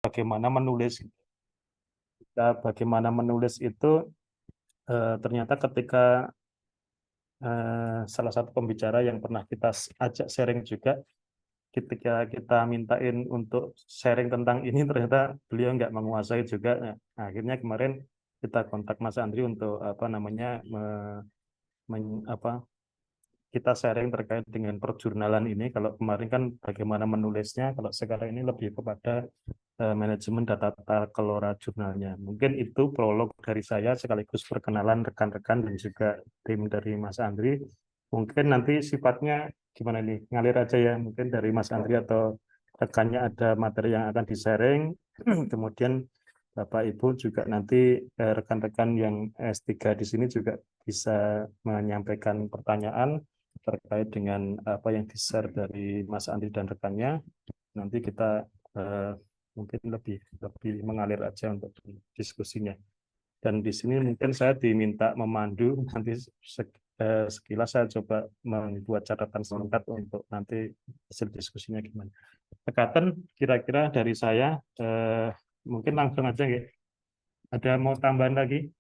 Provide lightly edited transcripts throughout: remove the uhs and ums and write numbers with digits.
bagaimana menulis. Bagaimana menulis itu ternyata ketika salah satu pembicara yang pernah kita ajak sharing juga, ketika kita mintain untuk sharing tentang ini, ternyata beliau nggak menguasai juga. Nah, akhirnya kemarin kita kontak Mas Andri untuk kita sharing terkait dengan perjurnalan ini. Kalau kemarin kan bagaimana menulisnya, kalau sekarang ini lebih kepada manajemen data tata kelola jurnalnya. Mungkin itu prolog dari saya sekaligus perkenalan rekan-rekan dan juga tim dari Mas Andri. Mungkin nanti sifatnya gimana nih, ngalir aja ya, mungkin dari Mas Andri atau rekannya ada materi yang akan di-sharing. Kemudian Bapak Ibu juga nanti rekan-rekan yang S3 di sini juga bisa menyampaikan pertanyaan terkait dengan apa yang di-share dari Mas Andri dan rekannya. Nanti kita mungkin lebih mengalir aja untuk diskusinya. Dan di sini mungkin saya diminta memandu, nanti sekilas saya coba membuat catatan singkat untuk nanti hasil diskusinya gimana. Tekatan kira-kira dari saya, mungkin langsung aja ya. Ada mau tambahan lagi?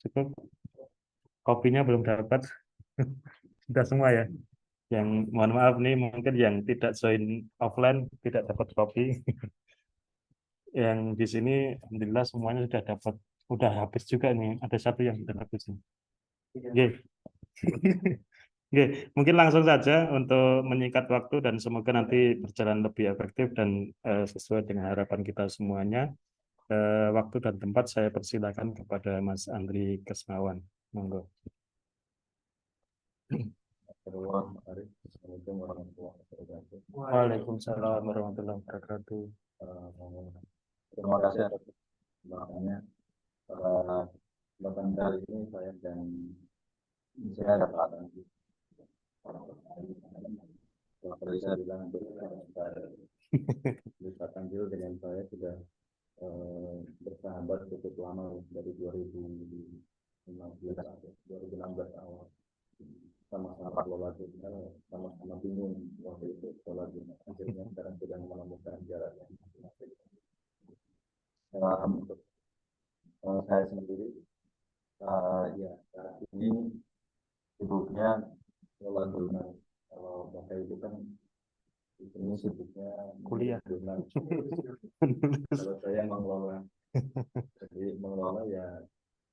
Cukup. Kopinya belum dapat. Sudah semua ya. Yang mohon maaf nih, mungkin yang tidak join offline tidak dapat kopi. Yang di sini alhamdulillah semuanya sudah dapat, udah habis juga nih. Ada satu yang sudah habis. Oke. Oke, mungkin langsung saja untuk menyingkat waktu dan semoga nanti berjalan lebih efektif dan sesuai dengan harapan kita semuanya. Waktu dan tempat saya persilakan kepada Mas Andri Kesmawan. Monggo. Waalaikumsalam warahmatullahi wabarakatuh. Terima kasih atas perkembangannya. Bahkan kali ini saya dan saya ada Pak Andri. Kalau bisa bilang Pak Andri dengan saya sudah bersahabat cukup lama dari 2015 atau 2016 awal. Sama-sama kelola jurnal, sama-sama bingung waktu itu kelola jurnal. Akhirnya sekarang sudah menemukan jalannya masing-masing. Untuk saya sendiri, ya saat ini sibuknya kelola jurnal. Kalau Bapak itu kan ini sibuknya kuliah jurnal. Kalau saya mengelola, jadi mengelola ya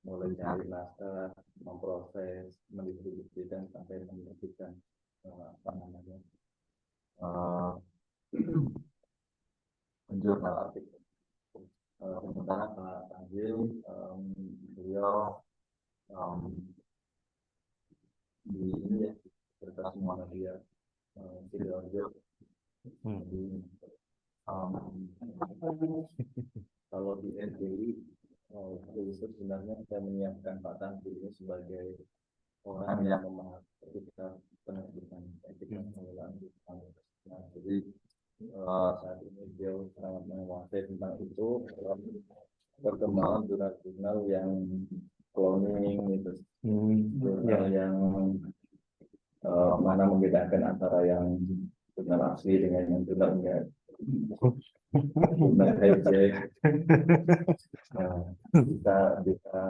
mulai cari naskah, memproses, mendistribusikan sampai menerbitkan apa namanya jurnal artikel. Sementara Pak Tanjil, beliau di ini ya Universitas Muhammadiyah Sidoarjo. Jadi kalau di SDI itu sebenarnya saya menyiapkan Pak Tanjil ini sebagai orang yang memahami ketika penerbitan etika pengelolaan jurnal. Nah, jadi saat ini beliau sangat menguasai tentang itu, perkembangan jurnal-jurnal yang cloning itu, jurnal yang mana membedakan antara yang jurnal asli dengan yang jurnal enggak, jurnal hijack. Bisa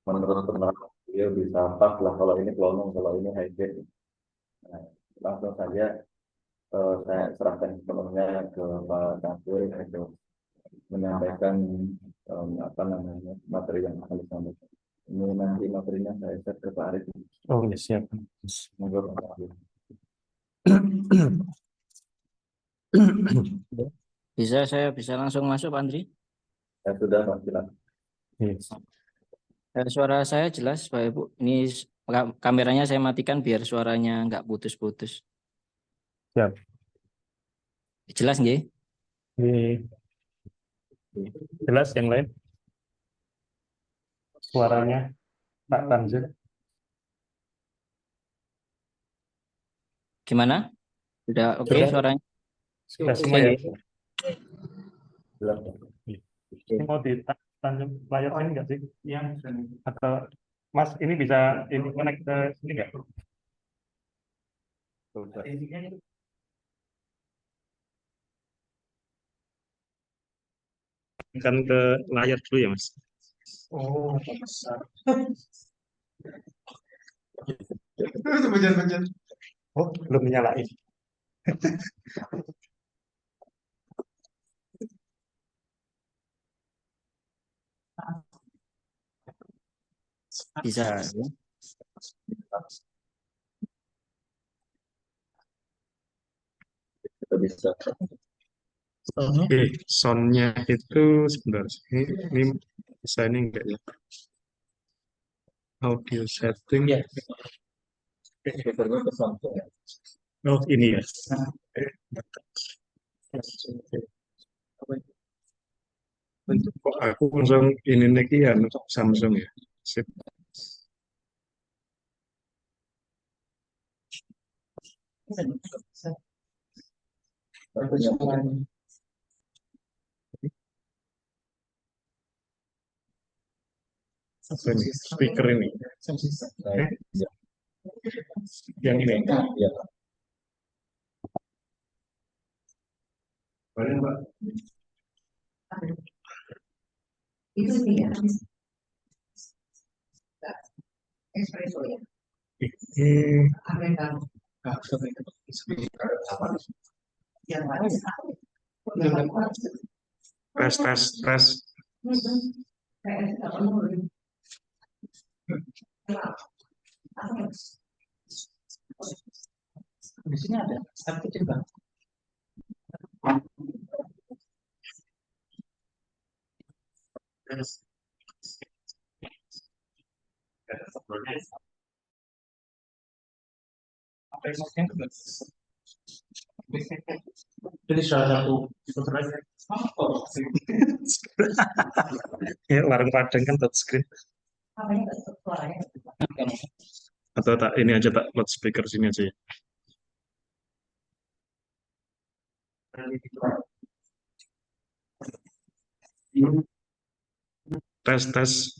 menurut penerapan beliau bisa pas lah kalau ini cloning, kalau ini hijack. Nah, langsung saja saya serahkan sepenuhnya ke Pak Kapolri untuk menyampaikan apa namanya materi yang akan disampaikan. Ini nanti materinya saya share ke Pak Arif. Oh ya, siap. Monggo Pak Arif. Saya bisa langsung masuk Pak Andri? Ya sudah Pak, silakan. Yes. Suara saya jelas Pak Ibu. Ini kameranya saya matikan biar suaranya nggak putus-putus. Siap. Jelas nggih? Jelas yang lain? Suaranya Pak Tanjil. Gimana? Sudah oke suaranya? Sudah semua ya? Ini mau ditanjung layar ini nggak sih? Yang atau Mas ini bisa ini connect ke sini nggak? Kan ke layar dulu ya, Mas. Oh, besar. Itu benar-benar. Oh, belum nyalain. Bisa ya. Kita bisa. Oke, soundnya itu sebentar. Ini bisa ini enggak ya? Audio setting. Ya. Speakernya ke Samsung ya. Oh, ini ya. Kok aku langsung ini lagi ya untuk Samsung ya. Sip. Apa ini? Speaker ini. Nah, Eh, ya. yang ini. Ya. Boleh, Mbak? Itu dia. Espresso ya. Ini Americano. Yang lain. tes. Kayak nggak perlu. Di sini ada, tapi juga. Jadi salah satu Ya, warung Padang kan touchscreen. Apanya nggak suaranya. Atau tak ini aja tak loudspeaker sini aja ya. Tes.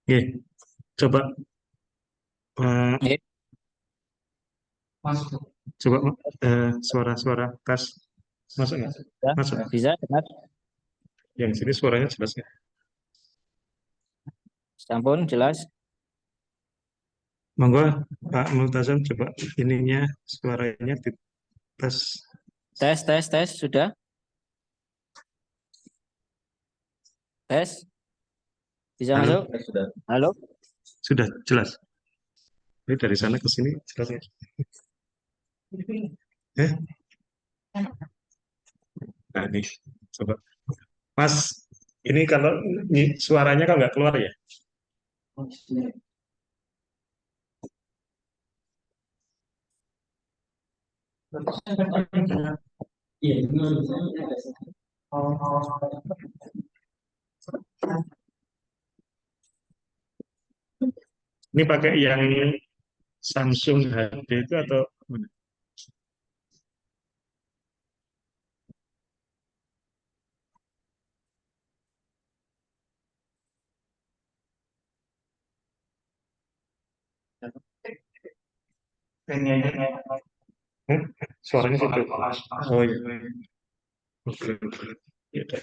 Oke, coba Oke. masuk. coba suara tes masuk nggak? Ya, Masuk. bisa dengar. Yang sini suaranya jelas nggak? Sampun jelas. Monggo Pak Multazam coba ininya suaranya di tes. Tes sudah. Tes. Bisa Halo. masuk? Sudah. Halo. Sudah jelas. Ini dari sana ke sini jelas ya? Nah ini coba. Mas, ini kalau suaranya kan nggak keluar ya? Iya, ini Ini pakai yang Samsung HD itu atau mana? ini aja. Suaranya situ. Oh iya. Oke. Ya, udah.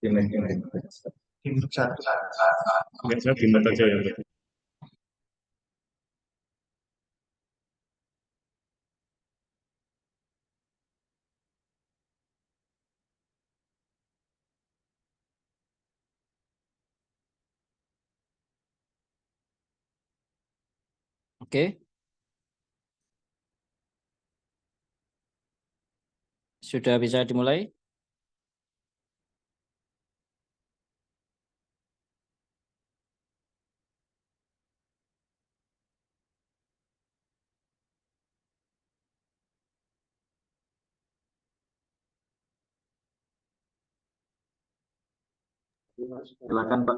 Gimana? Tim satu. Nggak, saya di mata aja ya. Oke. Sudah bisa dimulai? Silakan Pak.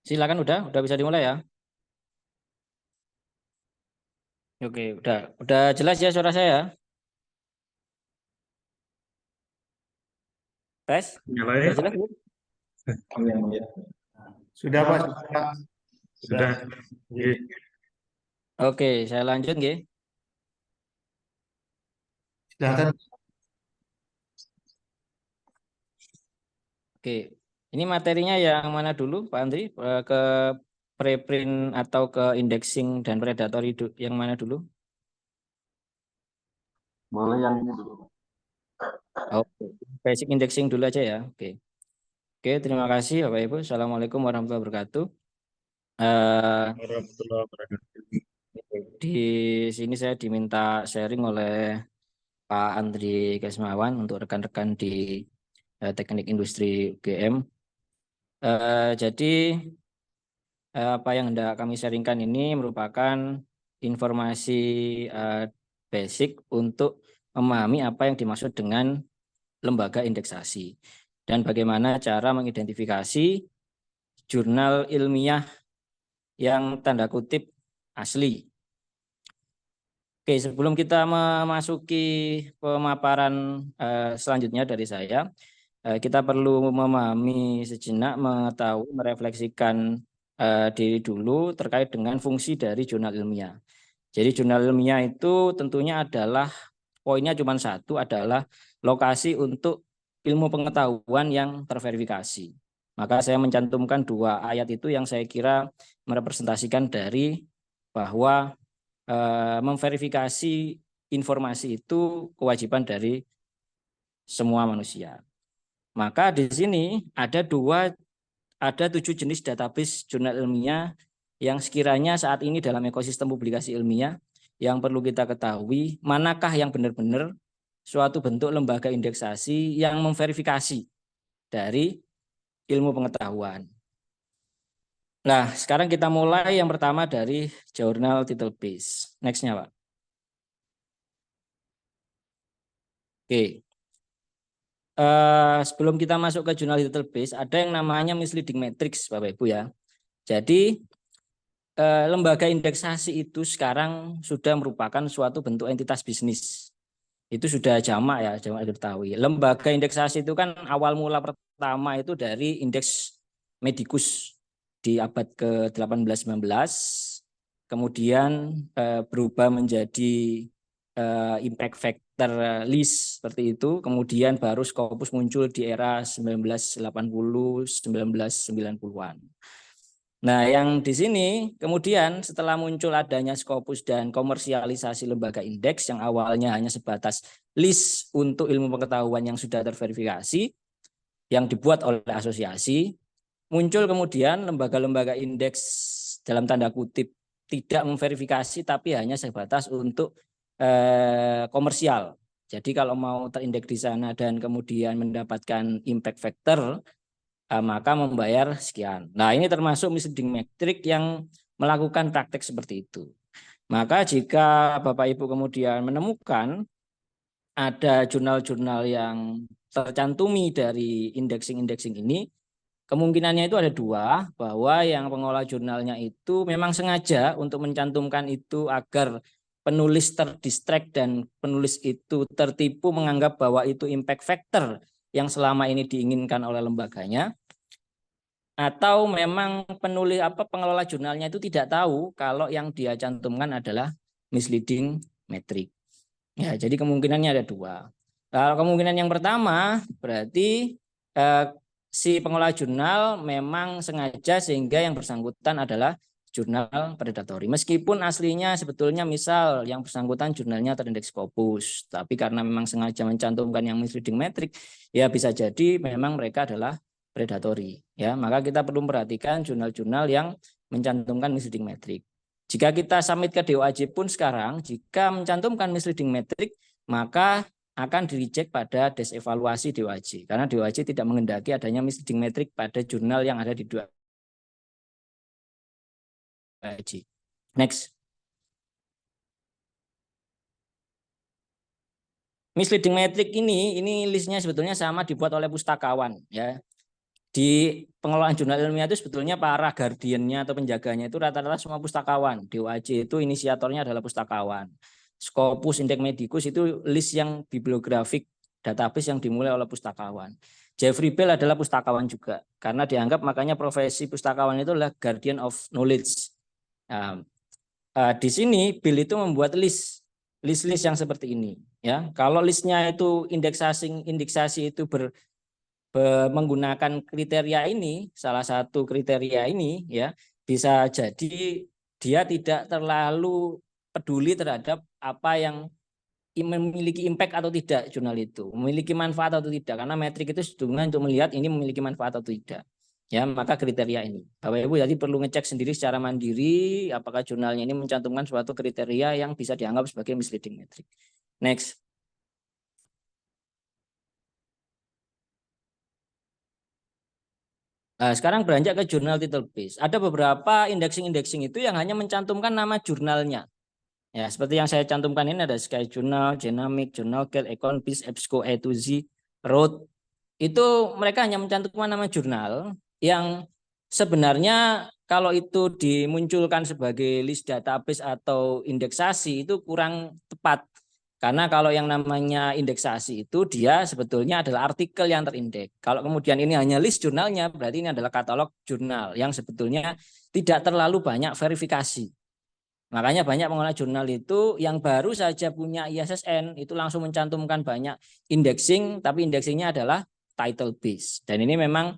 Silakan udah bisa dimulai ya. Oke, udah jelas ya suara saya. Tes. Nyalain. Udah jelas? Bu? Ya. Sudah Pak. Sudah. Oke. Oke, saya lanjut nggih. Silakan. Oke, ini materinya yang mana dulu, Pak Andri? Ke preprint atau ke indexing dan predatory yang mana dulu? Boleh yang ini dulu. Oke, basic indexing dulu aja ya. Oke. Oke, terima kasih Bapak Ibu. Assalamualaikum warahmatullahi wabarakatuh. Warahmatullahi wabarakatuh. Di sini saya diminta sharing oleh Pak Andri Kesmawan untuk rekan-rekan di Teknik Industri UGM. Jadi apa yang hendak kami sharingkan ini merupakan informasi basic untuk memahami apa yang dimaksud dengan lembaga indeksasi dan bagaimana cara mengidentifikasi jurnal ilmiah yang tanda kutip asli. Oke, sebelum kita memasuki pemaparan selanjutnya dari saya, kita perlu memahami sejenak, mengetahui, merefleksikan diri dulu terkait dengan fungsi dari jurnal ilmiah. Jadi jurnal ilmiah itu tentunya adalah poinnya cuma satu, adalah lokasi untuk ilmu pengetahuan yang terverifikasi. Maka saya mencantumkan 2 ayat itu yang saya kira merepresentasikan dari bahwa memverifikasi informasi itu kewajiban dari semua manusia. Maka di sini ada 7 jenis database jurnal ilmiah yang sekiranya saat ini dalam ekosistem publikasi ilmiah yang perlu kita ketahui, manakah yang benar-benar suatu bentuk lembaga indeksasi yang memverifikasi dari ilmu pengetahuan. Nah, sekarang kita mulai yang pertama dari jurnal title base. Next-nya, Pak. Oke. Sebelum kita masuk ke jurnal title base, ada yang namanya misleading matrix, Bapak Ibu ya. Jadi lembaga indeksasi itu sekarang sudah merupakan suatu bentuk entitas bisnis. Itu sudah jamak ya, jamak diketahui. Lembaga indeksasi itu kan awal mula pertama itu dari indeks Medicus di abad ke-18-19, kemudian berubah menjadi impact factor list seperti itu, kemudian baru Scopus muncul di era 1980-1990-an. Nah, yang di sini kemudian setelah muncul adanya Scopus dan komersialisasi lembaga indeks yang awalnya hanya sebatas list untuk ilmu pengetahuan yang sudah terverifikasi yang dibuat oleh asosiasi, muncul kemudian lembaga-lembaga indeks dalam tanda kutip tidak memverifikasi tapi hanya sebatas untuk komersial. Jadi kalau mau terindeks di sana dan kemudian mendapatkan impact factor, maka membayar sekian. Nah, ini termasuk misleading metric yang melakukan praktek seperti itu. Maka jika Bapak Ibu kemudian menemukan ada jurnal-jurnal yang tercantumi dari indexing ini, kemungkinannya itu ada 2, bahwa yang pengolah jurnalnya itu memang sengaja untuk mencantumkan itu agar penulis terdistract dan penulis itu tertipu menganggap bahwa itu impact factor yang selama ini diinginkan oleh lembaganya, atau memang pengelola jurnalnya itu tidak tahu kalau yang dia cantumkan adalah misleading metric. Ya, jadi kemungkinannya ada 2. Kalau kemungkinan yang pertama berarti si pengelola jurnal memang sengaja sehingga yang bersangkutan adalah jurnal predatory. Meskipun aslinya sebetulnya misal yang bersangkutan jurnalnya terindeks Scopus, tapi karena memang sengaja mencantumkan yang misleading metric, ya bisa jadi memang mereka adalah predatory. Ya, maka kita perlu memperhatikan jurnal-jurnal yang mencantumkan misleading metric. Jika kita submit ke DOAJ pun sekarang, jika mencantumkan misleading metric, maka akan di-reject pada desevaluasi DOAJ. Karena DOAJ tidak menghendaki adanya misleading metric pada jurnal yang ada di DOAJ. Next. Misleading metric ini listnya sebetulnya sama dibuat oleh pustakawan. Ya. Di pengelolaan jurnal ilmiah itu sebetulnya para guardiannya atau penjaganya itu rata-rata semua pustakawan. DOAJ itu inisiatornya adalah pustakawan. Scopus, Index Medicus itu list yang bibliografik database yang dimulai oleh pustakawan. Jeffrey Bell adalah pustakawan juga, karena dianggap makanya profesi pustakawan itu adalah guardian of knowledge. Di sini Bell itu membuat list list-list yang seperti ini ya. Kalau listnya itu indeksasi itu menggunakan kriteria ini, salah satu kriteria ini ya, bisa jadi dia tidak terlalu peduli terhadap apa yang memiliki impact atau tidak jurnal itu, memiliki manfaat atau tidak, karena metrik itu setidaknya untuk melihat ini memiliki manfaat atau tidak. Ya, maka kriteria ini. Bapak Ibu jadi perlu ngecek sendiri secara mandiri apakah jurnalnya ini mencantumkan suatu kriteria yang bisa dianggap sebagai misleading metrik. Next. Nah, sekarang beranjak ke jurnal title based. Ada beberapa indexing itu yang hanya mencantumkan nama jurnalnya. Ya, seperti yang saya cantumkan ini ada Sky Journal, Genomic, Journal Gate, Economist, EBSCO, A2Z, Road. Itu mereka hanya mencantumkan nama jurnal yang sebenarnya kalau itu dimunculkan sebagai list database atau indeksasi itu kurang tepat. Karena kalau yang namanya indeksasi itu dia sebetulnya adalah artikel yang terindeks. Kalau kemudian ini hanya list jurnalnya, berarti ini adalah katalog jurnal yang sebetulnya tidak terlalu banyak verifikasi. Makanya banyak pengelola jurnal itu yang baru saja punya ISSN itu langsung mencantumkan banyak indexing, tapi indexingnya adalah title base. Dan ini memang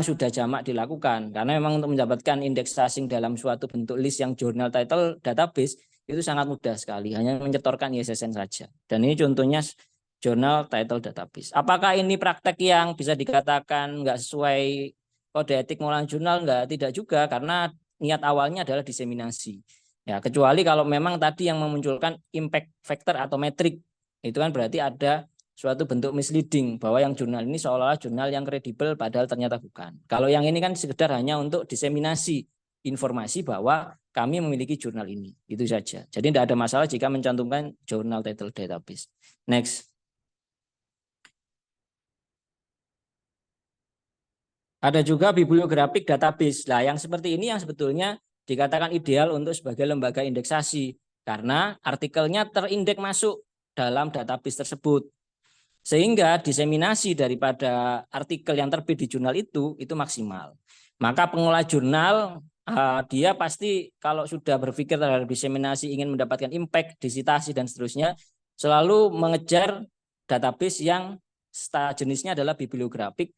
sudah jamak dilakukan karena memang untuk mendapatkan indeksasi dalam suatu bentuk list yang jurnal title database itu sangat mudah sekali, hanya menyetorkan ISSN saja. Dan ini contohnya jurnal title database. Apakah ini praktek yang bisa dikatakan nggak sesuai kode etik pengelolaan jurnal? Nggak, tidak juga, karena niat awalnya adalah diseminasi. Ya, kecuali kalau memang tadi yang memunculkan impact factor atau metrik, itu kan berarti ada suatu bentuk misleading bahwa yang jurnal ini seolah-olah jurnal yang kredibel padahal ternyata bukan. Kalau yang ini kan sekedar hanya untuk diseminasi informasi bahwa kami memiliki jurnal ini, itu saja. Jadi tidak ada masalah jika mencantumkan jurnal title database. Next. Ada juga bibliographic database. Nah, yang seperti ini yang sebetulnya dikatakan ideal untuk sebagai lembaga indeksasi karena artikelnya terindeks masuk dalam database tersebut. Sehingga diseminasi daripada artikel yang terbit di jurnal itu maksimal. Maka pengelola jurnal dia pasti kalau sudah berpikir terhadap diseminasi, ingin mendapatkan impact, disitasi dan seterusnya, selalu mengejar database yang jenisnya adalah bibliographic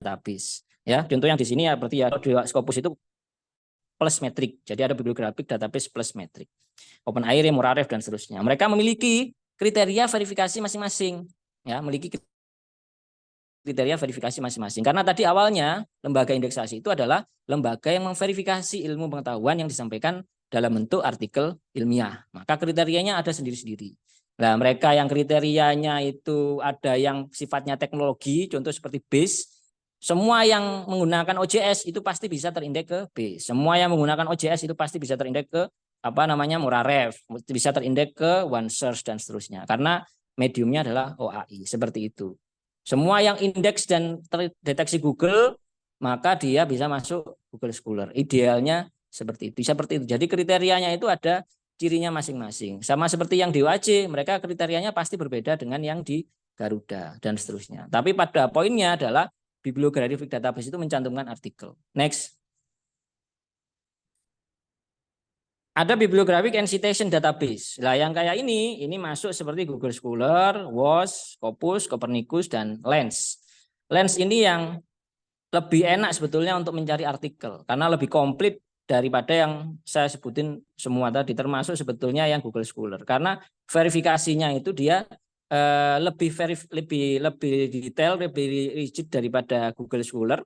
database. Ya, contoh yang di sini ya berarti ya di Scopus itu plus metrik. Jadi ada bibliographic database plus metrik. OpenAIRE, Muraref dan seterusnya. Mereka memiliki kriteria verifikasi masing-masing. Ya, memiliki kriteria verifikasi masing-masing. Karena tadi awalnya lembaga indeksasi itu adalah lembaga yang memverifikasi ilmu pengetahuan yang disampaikan dalam bentuk artikel ilmiah. Maka kriterianya ada sendiri-sendiri. Nah, mereka yang kriterianya itu ada yang sifatnya teknologi, contoh seperti BASE. Semua yang menggunakan OJS itu pasti bisa terindeks ke BASE. Semua yang menggunakan OJS itu pasti bisa terindeks ke Muraref, bisa terindeks ke OneSource dan seterusnya. Karena mediumnya adalah OAI, seperti itu. Semua yang indeks dan terdeteksi Google, maka dia bisa masuk Google Scholar. Idealnya seperti itu. Seperti itu. Jadi kriterianya itu ada cirinya masing-masing. Sama seperti yang di UAJ, mereka kriterianya pasti berbeda dengan yang di Garuda dan seterusnya. Tapi pada poinnya adalah bibliographic database itu mencantumkan artikel. Next. Ada bibliographic and citation database. Nah, yang kayak ini masuk seperti Google Scholar, WOS, Scopus, Copernicus, dan Lens. Lens ini yang lebih enak sebetulnya untuk mencari artikel karena lebih komplit daripada yang saya sebutin semua tadi, termasuk sebetulnya yang Google Scholar. Karena verifikasinya itu dia lebih detail, lebih rigid daripada Google Scholar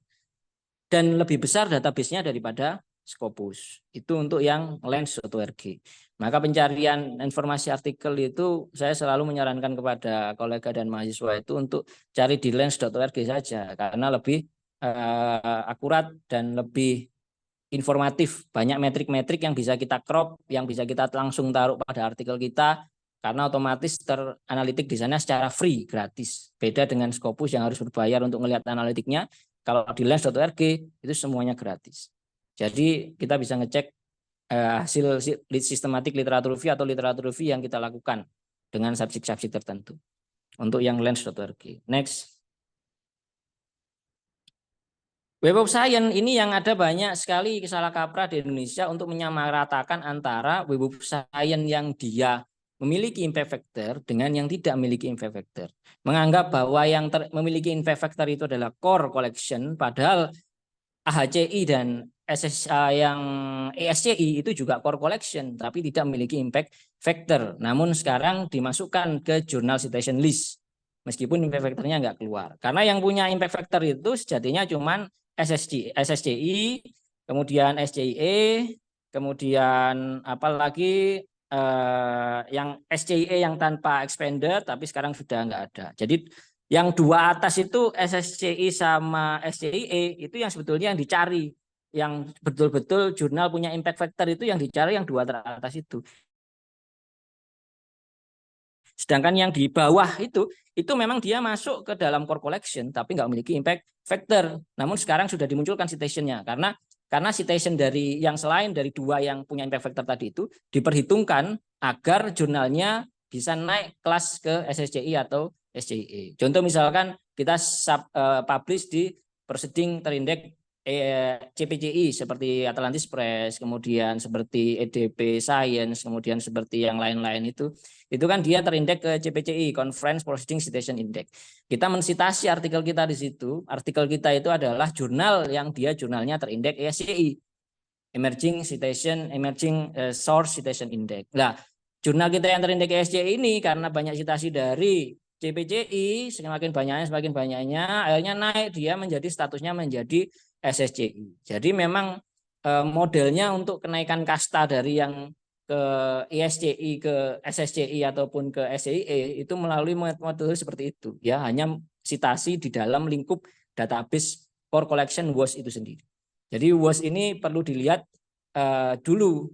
dan lebih besar database-nya daripada Scopus. Itu untuk yang Lens.org. Maka pencarian informasi artikel itu saya selalu menyarankan kepada kolega dan mahasiswa itu untuk cari di Lens.org saja karena lebih akurat dan lebih informatif. Banyak metrik-metrik yang bisa kita crop, yang bisa kita langsung taruh pada artikel kita karena otomatis teranalitik di sana secara free, gratis. Beda dengan Scopus yang harus berbayar untuk melihat analitiknya. Kalau di Lens.org itu semuanya gratis. Jadi kita bisa ngecek hasil sistematik literatur review atau literatur review yang kita lakukan dengan subjek-subjek tertentu. Untuk yang Lens.org. Next. Web of Science ini yang ada banyak sekali salah kaprah di Indonesia untuk menyamaratakan antara Web of Science yang dia memiliki impact factor dengan yang tidak memiliki impact factor. Menganggap bahwa yang memiliki impact factor itu adalah core collection, padahal AHCI dan yang ESCI itu juga core collection, tapi tidak memiliki impact factor. Namun sekarang dimasukkan ke Journal Citation List, meskipun impact factornya nggak keluar. Karena yang punya impact factor itu sejatinya cuman SSCI, kemudian SCIE, kemudian apalagi yang SCIE yang tanpa expander, tapi sekarang sudah nggak ada. Jadi yang dua atas itu SSCI sama SCIE itu yang sebetulnya yang dicari, yang betul-betul jurnal punya impact factor itu yang dicari yang dua teratas itu. Sedangkan yang di bawah itu memang dia masuk ke dalam core collection tapi nggak memiliki impact factor. Namun sekarang sudah dimunculkan citation-nya karena citation dari yang selain dari dua yang punya impact factor tadi itu diperhitungkan agar jurnalnya bisa naik kelas ke SSCI atau SCIE. Contoh misalkan kita publish di Proceeding terindeks CPCI seperti Atlantis Press, kemudian seperti EDP Science, kemudian seperti yang lain-lain itu kan dia terindeks ke CPCI, Conference Proceeding Citation Index. Kita mensitasi artikel kita di situ. Artikel kita itu adalah jurnal yang dia jurnalnya terindeks ESCI, Emerging Source Citation Index. Nah, jurnal kita yang terindeks ESCI ini karena banyak citasi dari CPCI, semakin banyaknya akhirnya naik, dia menjadi statusnya menjadi SSCI. Jadi memang modelnya untuk kenaikan kasta dari yang ke ISCI ke SSCI ataupun ke SCIE itu melalui metode seperti itu, ya, hanya citasi di dalam lingkup database core collection WOS itu sendiri. Jadi WOS ini perlu dilihat dulu,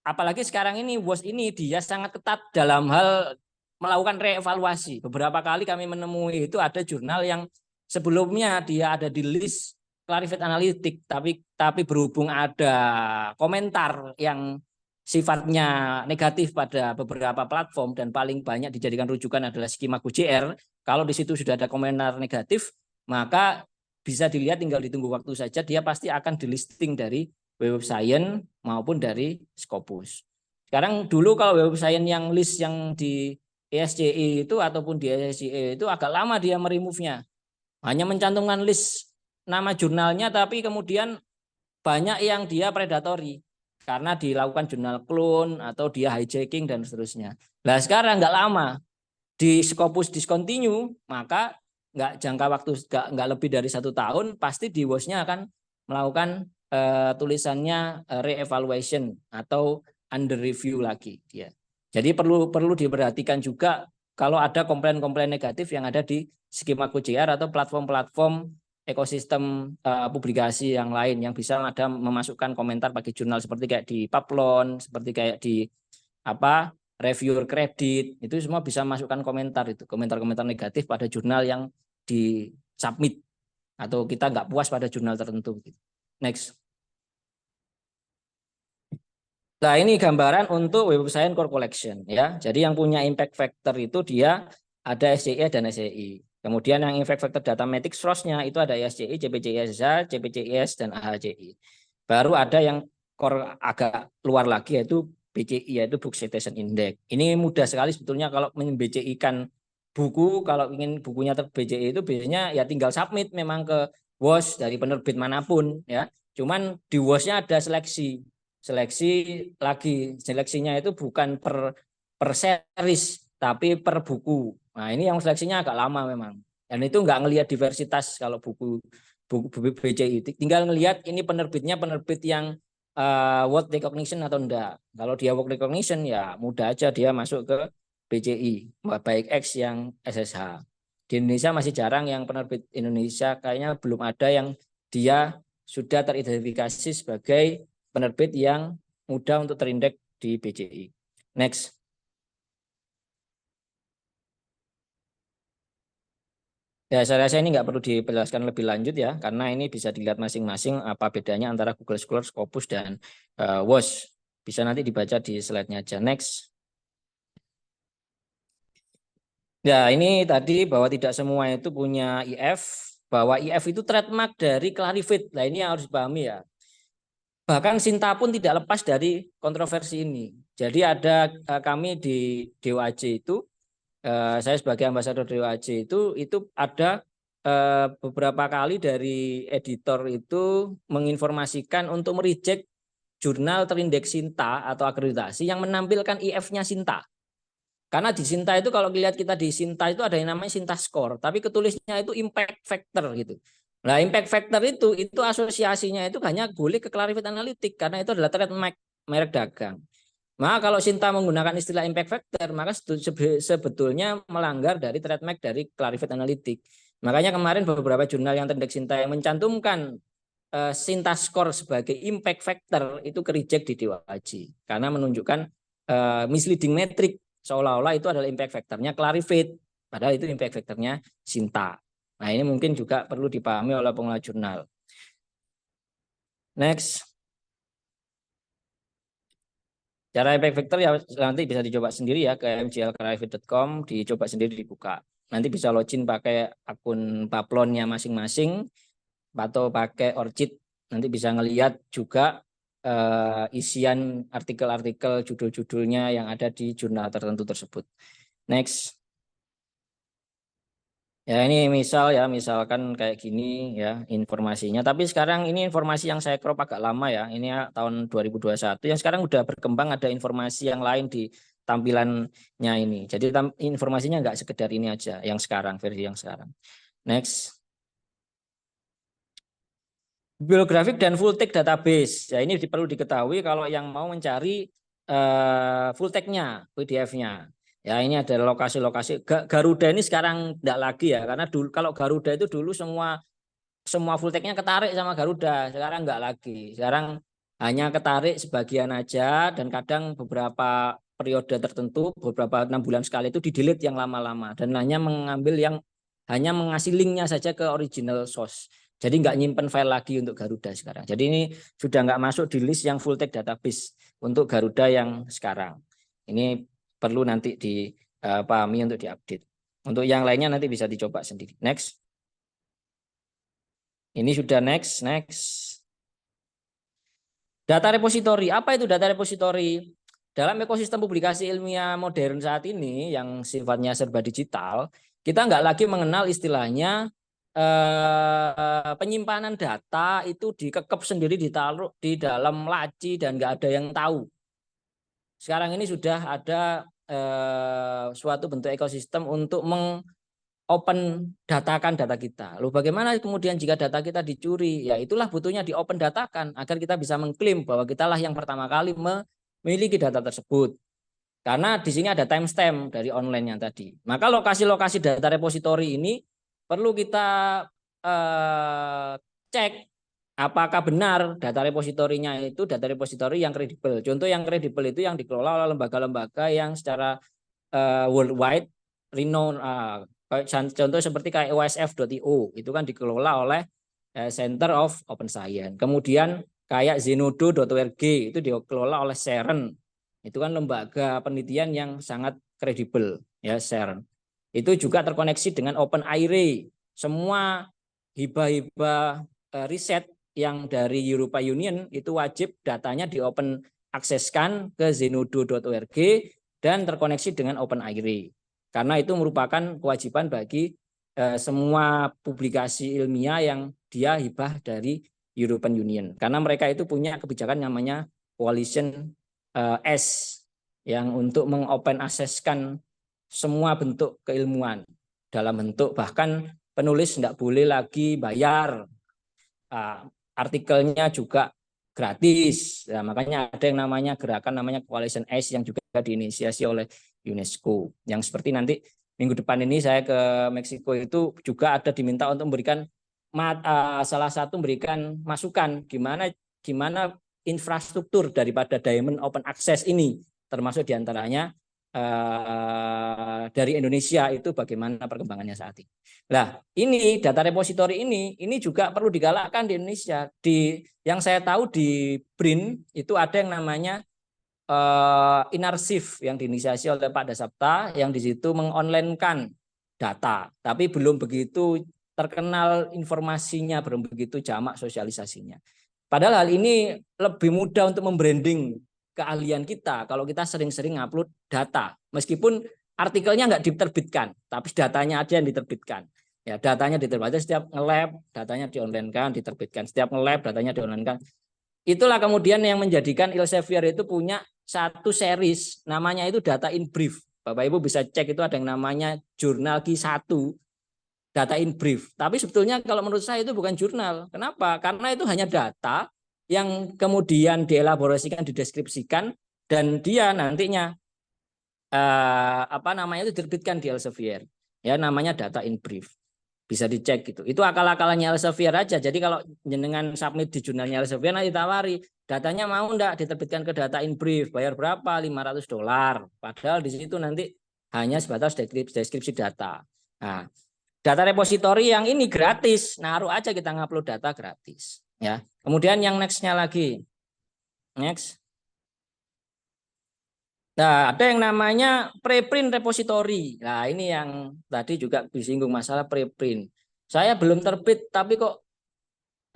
apalagi sekarang ini WOS ini dia sangat ketat dalam hal melakukan reevaluasi. Beberapa kali kami menemui itu ada jurnal yang sebelumnya dia ada di list Clarivate Analytics, tapi berhubung ada komentar yang sifatnya negatif pada beberapa platform dan paling banyak dijadikan rujukan adalah skema QCR. Kalau di situ sudah ada komentar negatif, maka bisa dilihat tinggal ditunggu waktu saja, dia pasti akan delisting dari Web of Science maupun dari Scopus. Sekarang dulu kalau Web of Science yang list yang di ESCI itu ataupun di SSCI itu agak lama dia meremove-nya. Hanya mencantumkan list nama jurnalnya, tapi kemudian banyak yang dia predatory karena dilakukan jurnal clone atau dia hijacking dan seterusnya. Nah sekarang nggak lama di Scopus discontinue, maka nggak jangka waktu nggak lebih dari 1 tahun pasti di WOS-nya akan melakukan tulisannya re-evaluation atau under review lagi dia. Jadi perlu diperhatikan juga kalau ada komplain-komplain negatif yang ada di skema QCR atau platform-platform ekosistem publikasi yang lain yang bisa ada memasukkan komentar bagi jurnal seperti kayak di Pablon, seperti kayak di reviewer kredit, itu semua bisa masukkan komentar, itu komentar-komentar negatif pada jurnal yang di submit atau kita nggak puas pada jurnal tertentu. Next. Nah ini gambaran untuk Web of Science Core Collection, ya. Jadi yang punya impact factor itu dia ada SCI dan SCI. Kemudian yang impact factor data matrix source-nya itu ada ISCI, CPCI SSH, CPCIS dan AHCI. Baru ada yang core agak luar lagi yaitu BCI, yaitu Book Citation Index. Ini mudah sekali sebetulnya kalau BCI-kan buku, kalau ingin bukunya BCI itu biasanya ya tinggal submit memang ke WOS dari penerbit manapun, ya. Cuman di WOS-nya ada seleksi lagi, seleksinya itu bukan per series tapi per buku. Nah ini yang seleksinya agak lama memang, dan itu nggak ngelihat diversitas. Kalau buku BCI tinggal ngelihat ini penerbitnya penerbit yang world recognition atau enggak. Kalau dia world recognition ya mudah aja dia masuk ke BCI, baik X yang SSH. Di Indonesia masih jarang yang penerbit Indonesia, kayaknya belum ada yang dia sudah teridentifikasi sebagai penerbit yang mudah untuk terindeks di BCI. Next. Ya, saya rasa ini nggak perlu dijelaskan lebih lanjut ya, karena ini bisa dilihat masing-masing apa bedanya antara Google Scholar, Scopus, dan WOS. Bisa nanti dibaca di slide-nya aja. Next. Ya, ini tadi bahwa tidak semua itu punya IF. bahwa IF itu trademark dari Clarivate. Nah, ini yang harus dipahami ya. Bahkan Sinta pun tidak lepas dari kontroversi ini. Jadi ada kami di DOAJ itu, saya sebagai ambasador DOAJ itu ada beberapa kali dari editor itu menginformasikan untuk mereject jurnal terindeks Sinta atau akreditasi yang menampilkan IF-nya Sinta. Karena di Sinta itu kalau lihat kita di Sinta itu ada yang namanya Sinta Score, tapi ketulisnya itu impact factor gitu. Nah, impact factor itu asosiasinya itu hanya boleh ke Clarivate Analytics karena itu adalah trademark merek dagang. Maka kalau Sinta menggunakan istilah impact factor, maka sebetulnya melanggar dari trademark dari Clarivate Analytics. Makanya kemarin beberapa jurnal yang terindeks Sinta yang mencantumkan Sinta Score sebagai impact factor itu ke-reject di DOAJ karena menunjukkan misleading metric seolah-olah itu adalah impact factornya Clarivate, padahal itu impact factornya Sinta. Nah, ini mungkin juga perlu dipahami oleh pengelola jurnal. Next. Cara impact factor ya nanti bisa dicoba sendiri ya ke mglclarivate.com, dicoba sendiri dibuka. Nanti bisa login pakai akun Paplonnya masing-masing atau pakai Orchid. Nanti bisa ngelihat juga isian artikel-artikel judul-judulnya yang ada di jurnal tertentu tersebut. Next. Ya ini misalkan kayak gini ya informasinya. Tapi sekarang ini informasi yang saya crop agak lama ya. Ini ya, tahun 2021. Yang sekarang udah berkembang ada informasi yang lain di tampilannya ini. Jadi informasinya nggak sekedar ini aja yang sekarang, versi yang sekarang. Next. Bibliografik dan full text database. Ya ini perlu diketahui kalau yang mau mencari full text-nya, PDF-nya. Ya ini ada lokasi-lokasi. Garuda ini sekarang tidak lagi ya, karena dulu kalau Garuda itu dulu semua full text-nya ketarik sama Garuda. Sekarang enggak lagi. Sekarang hanya ketarik sebagian aja dan kadang beberapa periode tertentu, beberapa 6 bulan sekali itu di-delete yang lama-lama dan hanya mengambil yang hanya mengasih linknya saja ke original source. Jadi nggak nyimpen file lagi untuk Garuda sekarang. Jadi ini sudah nggak masuk di list yang full text database untuk Garuda yang sekarang. Ini perlu nanti dipahami untuk diupdate. Untuk yang lainnya nanti bisa dicoba sendiri. Next. Ini sudah next. Data repository. Apa itu data repository? Dalam ekosistem publikasi ilmiah modern saat ini yang sifatnya serba digital, kita nggak lagi mengenal istilahnya penyimpanan data itu dikekep sendiri, ditaruh di dalam laci dan nggak ada yang tahu. Sekarang ini sudah ada suatu bentuk ekosistem untuk open datakan data kita. Lalu bagaimana kemudian jika data kita dicuri? Ya itulah butuhnya di open datakan agar kita bisa mengklaim bahwa kitalah yang pertama kali memiliki data tersebut. Karena di sini ada timestamp dari online yang tadi. Maka lokasi-lokasi data repository ini perlu kita cek apakah benar data repositorinya itu data repositori yang kredibel. Contoh yang kredibel itu yang dikelola oleh lembaga-lembaga yang secara worldwide renowned. Contoh seperti kayak OSF.io itu kan dikelola oleh Center of Open Science. Kemudian kayak zenodo.org itu dikelola oleh CERN. Itu kan lembaga penelitian yang sangat kredibel ya CERN. Itu juga terkoneksi dengan OpenAIRE. Semua hibah-hibah riset yang dari European Union itu wajib datanya di open akseskan ke zenodo.org dan terkoneksi dengan OpenAIRE. Karena itu merupakan kewajiban bagi semua publikasi ilmiah yang dia hibah dari European Union. Karena mereka itu punya kebijakan namanya Coalition S yang untuk mengopen akseskan semua bentuk keilmuan dalam bentuk bahkan penulis tidak boleh lagi bayar. Artikelnya juga gratis. Nah, makanya ada yang namanya gerakan namanya Coalition S yang juga diinisiasi oleh UNESCO. Yang seperti nanti minggu depan ini saya ke Meksiko itu juga ada diminta untuk memberikan salah satu memberikan masukan gimana infrastruktur daripada Diamond Open Access ini, termasuk diantaranya dari Indonesia itu bagaimana perkembangannya saat ini. Nah, ini data repository ini juga perlu digalakkan di Indonesia. Yang saya tahu di BRIN itu ada yang namanya Inarchive yang diinisiasi oleh Pak Dasapta yang di situ mengonlinekan data, tapi belum begitu terkenal informasinya, belum begitu jamak sosialisasinya. Padahal hal ini lebih mudah untuk membranding keahlian kita kalau kita sering-sering ngupload data. Meskipun artikelnya nggak diterbitkan, tapi datanya aja yang diterbitkan. Ya, datanya diterbitkan, setiap nge-lab datanya di-online-kan, diterbitkan. Setiap nge-lab datanya di-online-kan. Itulah kemudian yang menjadikan Elsevier itu punya satu series, namanya itu Data in Brief. Bapak Ibu bisa cek, itu ada yang namanya jurnal Q1, Data in Brief. Tapi sebetulnya kalau menurut saya itu bukan jurnal. Kenapa? Karena itu hanya data yang kemudian dielaborasikan, dideskripsikan, dan dia nantinya itu diterbitkan di Elsevier. Ya, namanya Data in Brief. Bisa dicek gitu. Itu akal-akalannya Elsevier aja. Jadi kalau jenengan submit di jurnalnya Elsevier, nanti ditawari, datanya mau enggak diterbitkan ke Data in Brief, bayar berapa? $500. Padahal di situ nanti hanya sebatas deskripsi data. Nah, data repository yang ini gratis, naruh aja kita ngupload data gratis. Ya. Kemudian yang nextnya lagi, next. Nah, ada yang namanya preprint repository. Nah, ini yang tadi juga disinggung masalah preprint. Saya belum terbit, tapi kok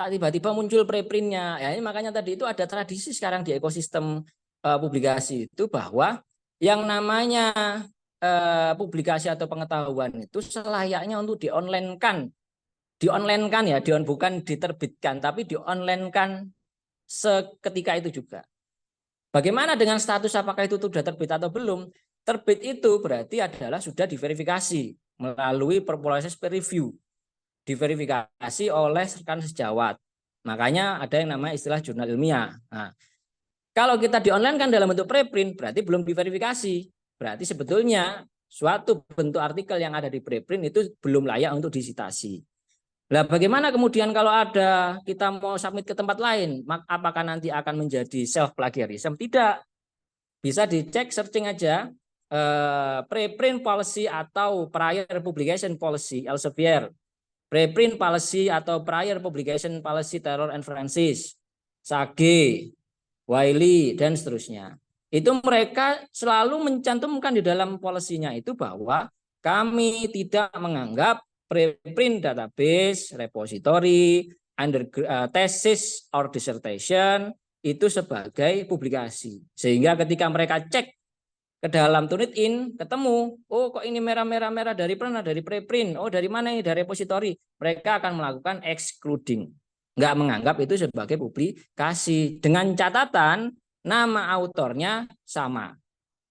tiba-tiba muncul preprintnya. Ya, ini makanya tadi itu ada tradisi sekarang di ekosistem publikasi itu bahwa yang namanya publikasi atau pengetahuan itu selayaknya untuk di-online-kan. Di-online-kan ya, bukan diterbitkan, tapi di-online-kan seketika itu juga. Bagaimana dengan status apakah itu sudah terbit atau belum? Terbit itu berarti adalah sudah diverifikasi melalui proses peer review. Diverifikasi oleh rekan sejawat. Makanya ada yang namanya istilah jurnal ilmiah. Nah, kalau kita di-online kan dalam bentuk preprint berarti belum diverifikasi. Berarti sebetulnya suatu bentuk artikel yang ada di preprint itu belum layak untuk disitasi. Nah, bagaimana kemudian kalau ada kita mau submit ke tempat lain, apakah nanti akan menjadi self plagiarism? Tidak. Bisa dicek, searching aja preprint policy atau prior publication policy Elsevier, preprint policy atau prior publication policy Taylor and Francis, Sage, Wiley, dan seterusnya. Itu mereka selalu mencantumkan di dalam policy-nya itu bahwa kami tidak menganggap preprint database, repository, thesis or dissertation itu sebagai publikasi. Sehingga ketika mereka cek ke dalam Turnitin, ketemu, oh kok ini merah-merah dari mana? Dari preprint. Oh dari mana ini? Dari repository. Mereka akan melakukan excluding. Nggak menganggap itu sebagai publikasi. Dengan catatan nama autornya sama.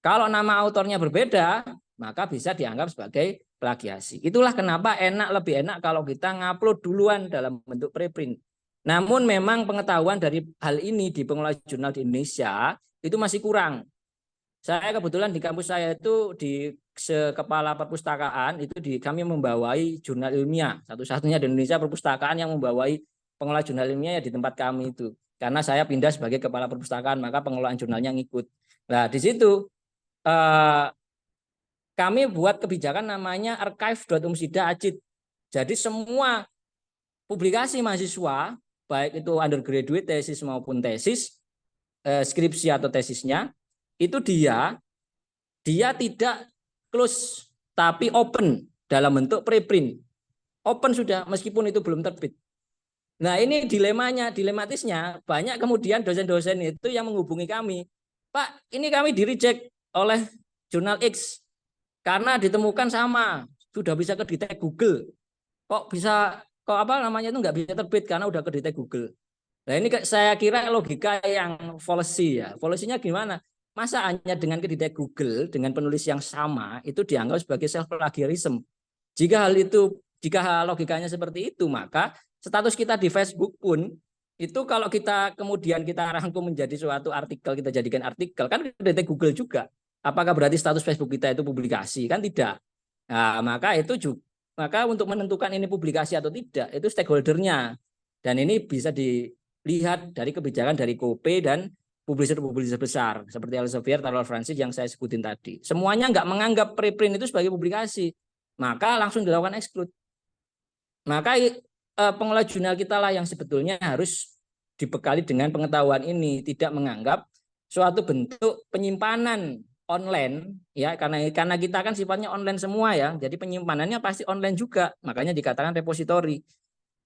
Kalau nama autornya berbeda, maka bisa dianggap sebagai plagiasi. Itulah kenapa lebih enak kalau kita ngupload duluan dalam bentuk preprint. Namun memang pengetahuan dari hal ini di pengelola jurnal di Indonesia itu masih kurang. Saya kebetulan di kampus saya itu di kepala perpustakaan itu kami membawai jurnal ilmiah. Satu-satunya di Indonesia perpustakaan yang membawai pengelola jurnal ilmiah ya di tempat kami itu. Karena saya pindah sebagai kepala perpustakaan, maka pengelolaan jurnalnya ngikut. Nah, di situ kami buat kebijakan namanya archive.umsida.acid. Jadi semua publikasi mahasiswa, baik itu undergraduate tesis maupun tesis, skripsi atau tesisnya, itu dia tidak close, tapi open dalam bentuk preprint. Open sudah, meskipun itu belum terbit. Nah ini dilematisnya, banyak kemudian dosen-dosen itu yang menghubungi kami. Pak, ini kami di-reject oleh jurnal X, karena ditemukan sama, sudah bisa kedetek Google. Kok itu nggak bisa terbit karena udah kedetek Google. Nah ini saya kira logika yang fallacy ya. Fallacy-nya gimana? Masa hanya dengan kedetek Google dengan penulis yang sama itu dianggap sebagai self plagiarism? Jika logikanya seperti itu, maka status kita di Facebook pun itu kalau kita kemudian kita rangkum menjadi suatu artikel, kita jadikan artikel, kan kedetek Google juga. Apakah berarti status Facebook kita itu publikasi? Kan tidak. Nah, maka untuk menentukan ini publikasi atau tidak, itu stakeholdernya. Dan ini bisa dilihat dari kebijakan dari Kope dan publisher-publisher besar seperti Elsevier, Taylor Francis yang saya sebutin tadi. Semuanya nggak menganggap preprint itu sebagai publikasi, maka langsung dilakukan exclude. Maka pengelola jurnal kita lah yang sebetulnya harus dibekali dengan pengetahuan ini, tidak menganggap suatu bentuk penyimpanan online ya, karena kita kan sifatnya online semua ya, jadi penyimpanannya pasti online juga, makanya dikatakan repositori.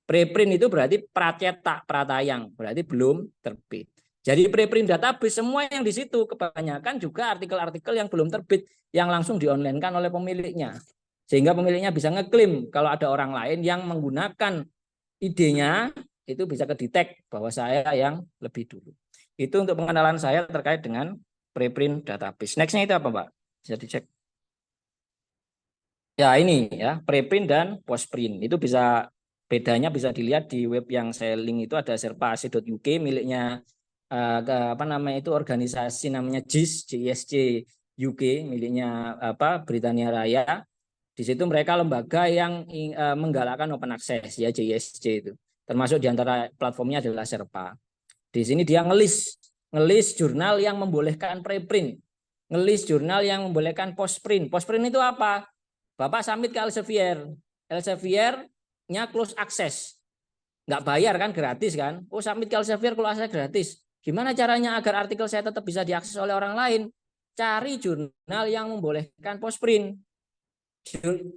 Preprint itu berarti pracetak, pratayang, berarti belum terbit. Jadi preprint database semua yang di situ kebanyakan juga artikel-artikel yang belum terbit yang langsung di-online-kan oleh pemiliknya. Sehingga pemiliknya bisa ngeklaim kalau ada orang lain yang menggunakan idenya itu bisa kedetek bahwa saya yang lebih dulu. Itu untuk pengenalan saya terkait dengan preprint database. Next-nya itu apa, Pak? Bisa dicek. Ya, ini ya, preprint dan postprint. Itu bisa bedanya bisa dilihat di web yang saya link itu ada serpa.ac.uk miliknya apa namanya itu organisasi namanya GISC UK miliknya Britania Raya. Di situ mereka lembaga yang menggalakkan open access ya, JISC itu. Termasuk di antara platformnya adalah Serpa. Di sini dia ngelis jurnal yang membolehkan preprint, ngelis jurnal yang membolehkan postprint. Postprint itu apa? Bapak submit ke Elsevier. Elsevier-nya close access. Nggak bayar kan, gratis kan? Oh, submit ke Elsevier close access gratis. Gimana caranya agar artikel saya tetap bisa diakses oleh orang lain? Cari jurnal yang membolehkan postprint.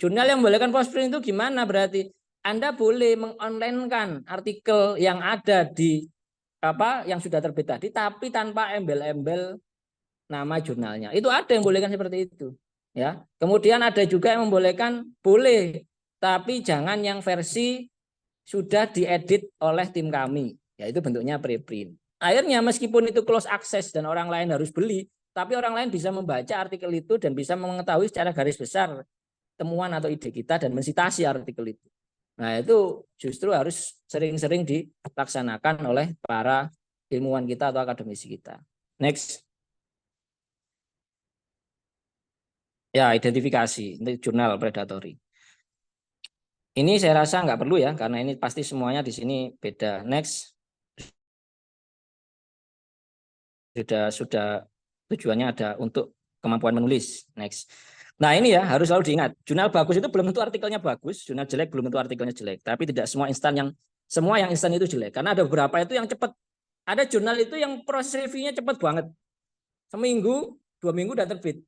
Jurnal yang membolehkan postprint itu gimana berarti? Anda boleh mengonline-kan artikel yang ada di yang sudah terbit tadi, tapi tanpa embel-embel nama jurnalnya. Itu ada yang membolehkan seperti itu. Ya. Kemudian ada juga yang membolehkan boleh, tapi jangan yang versi sudah diedit oleh tim kami. Ya, itu bentuknya preprint. Akhirnya meskipun itu close access dan orang lain harus beli, tapi orang lain bisa membaca artikel itu dan bisa mengetahui secara garis besar temuan atau ide kita dan mensitasi artikel itu. Nah, itu justru harus sering-sering dilaksanakan oleh para ilmuwan kita atau akademisi kita. Next. Ya, identifikasi ini jurnal predatory. Ini saya rasa nggak perlu ya, karena ini pasti semuanya di sini beda. Next. Sudah tujuannya ada untuk kemampuan menulis. Next. Nah, ini ya harus selalu diingat. Jurnal bagus itu belum tentu artikelnya bagus, jurnal jelek belum tentu artikelnya jelek. Tapi tidak semua yang instan itu jelek. Karena ada beberapa itu yang cepat. Ada jurnal itu yang proses reviewnya cepat banget. Seminggu, 2 minggu udah terbit.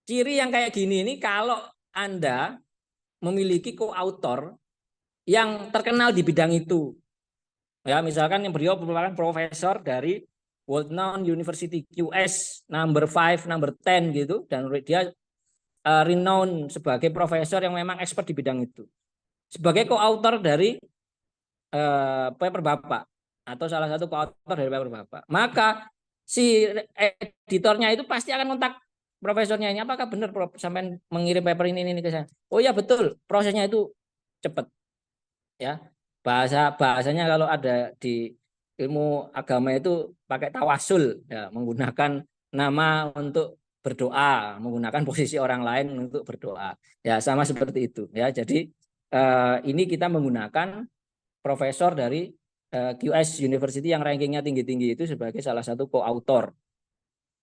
Ciri yang kayak gini ini kalau Anda memiliki co-author yang terkenal di bidang itu. Ya, misalkan yang beliau merupakan profesor dari World-known University QS number 5, number 10 gitu, dan dia renowned sebagai profesor yang memang expert di bidang itu. Sebagai co-author dari paper Bapak atau salah satu co-author dari paper Bapak, maka si editornya itu pasti akan kontak profesornya ini, apakah benar sampai mengirim paper ini ke saya? Oh ya betul, prosesnya itu cepat. Ya, bahasanya kalau ada di ilmu agama itu pakai tawasul, ya, menggunakan nama untuk berdoa, menggunakan posisi orang lain untuk berdoa. Ya, sama seperti itu. Ya, jadi ini kita menggunakan profesor dari QS University yang rankingnya tinggi-tinggi itu sebagai salah satu co-author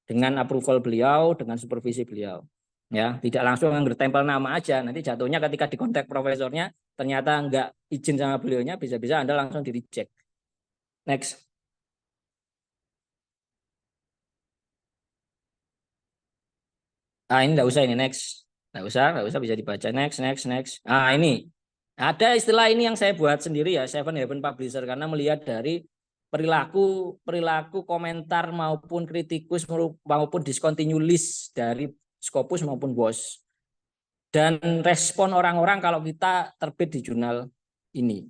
dengan approval beliau, dengan supervisi beliau. Ya, tidak langsung bertempel nama aja. Nanti jatuhnya ketika dikontak profesornya ternyata enggak izin sama beliaunya, bisa-bisa Anda langsung di-reject. Next. Ini enggak usah ini, next. Enggak usah bisa dibaca. Next. Ini. Ada istilah ini yang saya buat sendiri ya, Seven Heaven Publisher, karena melihat dari perilaku komentar maupun kritikus maupun discontinue list dari Scopus maupun WOS. Dan respon orang-orang kalau kita terbit di jurnal ini.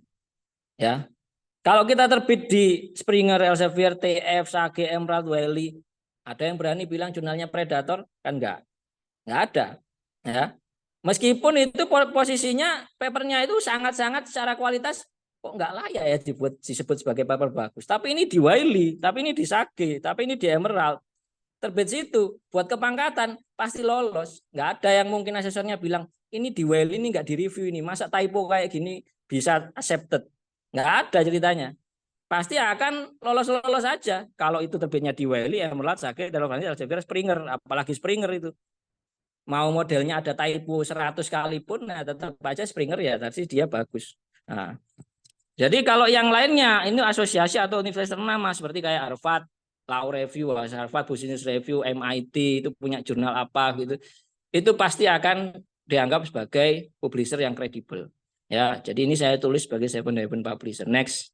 Ya. Kalau kita terbit di Springer, Elsevier, TF, Sage, Emerald, Wiley, ada yang berani bilang jurnalnya predator? Kan enggak ada. Ya. Meskipun itu posisinya papernya itu sangat-sangat secara kualitas kok enggak layak ya disebut sebagai paper bagus. Tapi ini di Wiley, tapi ini di Sage, tapi ini di Emerald. Terbit situ buat kepangkatan pasti lolos. Enggak ada yang mungkin asesornya bilang ini di Wiley ini enggak direview ini, masa typo kayak gini bisa accepted. Nggak ada ceritanya. Pasti akan lolos-lolos saja. Kalau itu terbitnya di Wiley, Emerald, Sage, dalam hal ini Elsevier, Springer, apalagi Springer itu. Mau modelnya ada typo 100 kali pun, nah tetap aja Springer ya, tapi dia bagus. Nah, jadi kalau yang lainnya, ini asosiasi atau universitas ternama seperti kayak Harvard, Law Review, Harvard Business Review, MIT itu punya jurnal apa gitu, itu pasti akan dianggap sebagai publisher yang kredibel. Ya, jadi ini saya tulis sebagai Seven Heaven Publisher. Next.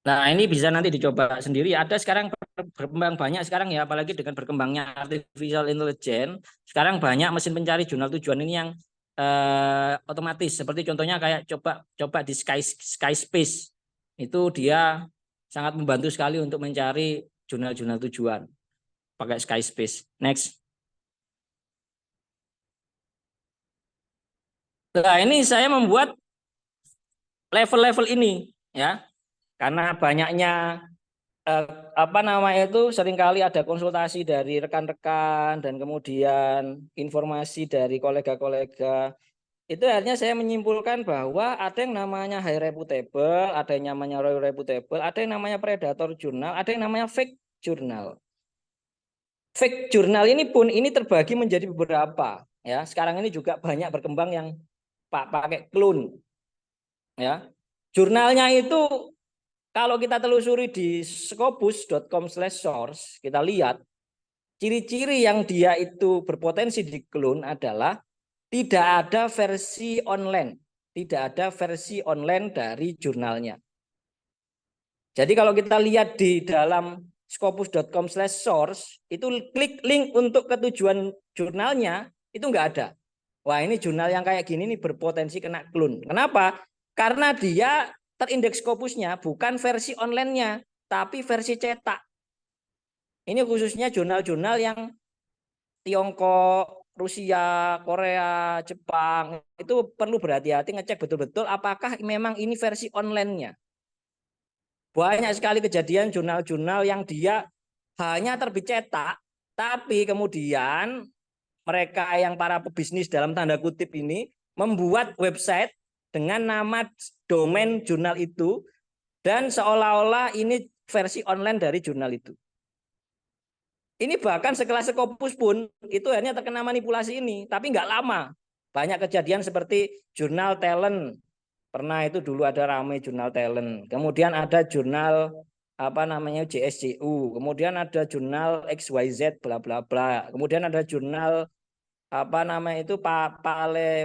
Nah, ini bisa nanti dicoba sendiri. Ada sekarang berkembang banyak sekarang ya, apalagi dengan berkembangnya artificial intelligence. Sekarang banyak mesin pencari jurnal tujuan ini yang otomatis. Seperti contohnya kayak coba di Skyspace. Itu dia sangat membantu sekali untuk mencari jurnal-jurnal tujuan pakai Skyspace. Next. Nah, ini saya membuat level-level ini ya. Karena banyaknya seringkali ada konsultasi dari rekan-rekan dan kemudian informasi dari kolega-kolega. Itu akhirnya saya menyimpulkan bahwa ada yang namanya high reputable, ada yang namanya low reputable, ada yang namanya predator jurnal, ada yang namanya fake jurnal. Fake jurnal ini pun ini terbagi menjadi beberapa ya. Sekarang ini juga banyak berkembang yang pakai clone. Ya. Jurnalnya itu kalau kita telusuri di scopus.com/source, kita lihat ciri-ciri yang dia itu berpotensi di clone adalah tidak ada versi online. Tidak ada versi online dari jurnalnya. Jadi kalau kita lihat di dalam scopus.com/source, itu klik link untuk ketujuan jurnalnya, itu nggak ada. Wah, ini jurnal yang kayak gini nih berpotensi kena clone. Kenapa? Karena dia terindeks Scopusnya bukan versi online-nya, tapi versi cetak. Ini khususnya jurnal-jurnal yang Tiongkok, Rusia, Korea, Jepang, itu perlu berhati-hati ngecek betul-betul apakah memang ini versi online-nya. Banyak sekali kejadian jurnal-jurnal yang dia hanya terbit cetak, tapi kemudian mereka yang para pebisnis dalam tanda kutip ini membuat website dengan nama domain jurnal itu dan seolah-olah ini versi online dari jurnal itu. Ini bahkan sekelas Scopus pun itu hanya terkena manipulasi ini, tapi nggak lama. Banyak kejadian seperti jurnal talent. Pernah itu dulu ada ramai jurnal talent. Kemudian ada jurnal JSJU. Kemudian ada jurnal XYZ bla bla bla. Kemudian ada jurnal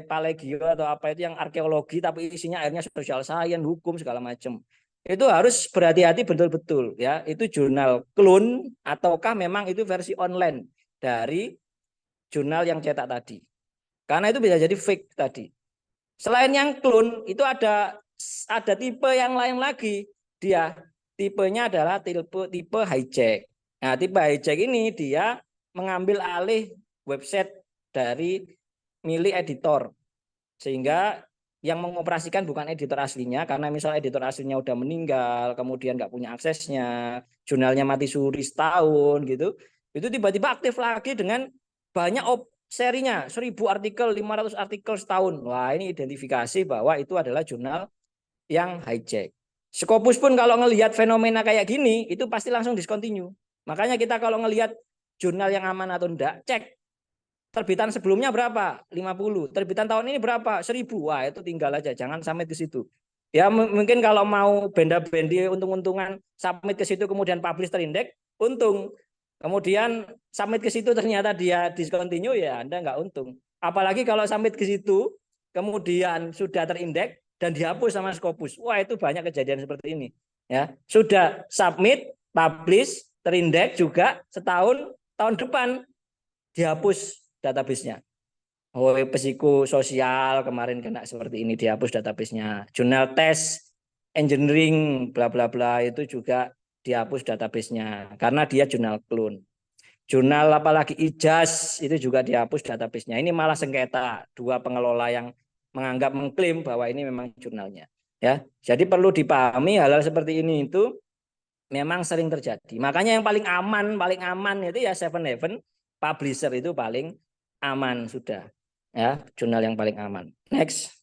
Palegio atau apa itu yang arkeologi tapi isinya akhirnya social science, hukum segala macam. Itu harus berhati-hati betul-betul ya. Itu jurnal clone ataukah memang itu versi online dari jurnal yang cetak tadi. Karena itu bisa jadi fake tadi. Selain yang clone itu ada tipe yang lain lagi. Dia tipenya adalah tipe hijack. Nah, tipe hijack ini dia mengambil alih website dari milik editor, sehingga yang mengoperasikan bukan editor aslinya, karena misalnya editor aslinya udah meninggal, kemudian nggak punya aksesnya, jurnalnya mati suri setahun gitu, itu tiba-tiba aktif lagi dengan banyak serinya, 1000 artikel, 500 artikel setahun. Wah, ini identifikasi bahwa itu adalah jurnal yang hijack. Scopus pun kalau ngelihat fenomena kayak gini, itu pasti langsung discontinue. Makanya kita kalau ngelihat jurnal yang aman atau enggak, cek terbitan sebelumnya berapa? 50. Terbitan tahun ini berapa? 1000. Wah, itu tinggal aja, jangan sampai ke situ. Ya mungkin kalau mau benda-bendi untung-untungan submit ke situ kemudian publish terindeks, untung. Kemudian submit ke situ ternyata dia discontinue, ya Anda nggak untung. Apalagi kalau submit ke situ kemudian sudah terindeks dan dihapus sama Scopus. Wah, itu banyak kejadian seperti ini. Ya, sudah submit, publish, terindeks juga setahun, tahun depan dihapus database-nya. Oh, psikososial kemarin kena seperti ini, dihapus database-nya. Jurnal tes engineering bla bla bla itu juga dihapus database-nya karena dia jurnal clone. Jurnal apalagi ijaz itu juga dihapus database-nya. Ini malah sengketa, dua pengelola yang menganggap mengklaim bahwa ini memang jurnalnya. Ya, jadi perlu dipahami hal-hal seperti ini itu memang sering terjadi. Makanya yang paling aman itu ya Seven Heaven Publisher itu paling aman sudah. Ya, jurnal yang paling aman. Next.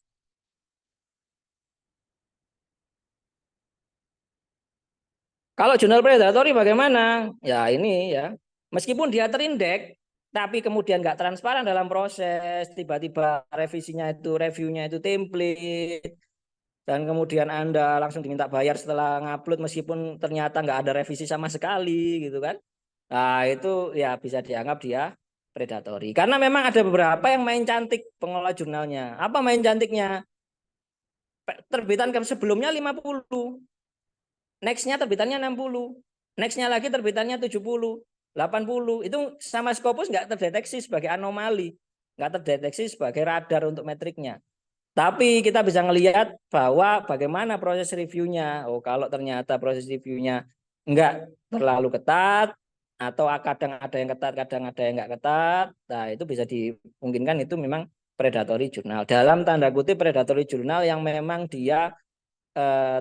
Kalau jurnal predatory bagaimana? Ya ini ya, meskipun dia terindeks, tapi kemudian nggak transparan dalam proses, tiba-tiba revisinya itu, reviewnya itu template, dan kemudian Anda langsung diminta bayar setelah ngupload meskipun ternyata nggak ada revisi sama sekali gitu kan. Nah, itu ya bisa dianggap dia predatory. Karena memang ada beberapa yang main cantik pengelola jurnalnya. Apa main cantiknya? Terbitan sebelumnya 50. Next-nya terbitannya 60. Next-nya lagi terbitannya 70, 80. Itu sama Scopus nggak terdeteksi sebagai anomali. Nggak terdeteksi sebagai radar untuk metriknya. Tapi kita bisa melihat bahwa bagaimana proses reviewnya. Oh, kalau ternyata proses reviewnya enggak terlalu ketat, atau kadang ada yang ketat, kadang ada yang enggak ketat, nah itu bisa dimungkinkan itu memang predatory jurnal. Dalam tanda kutip predatory jurnal yang memang dia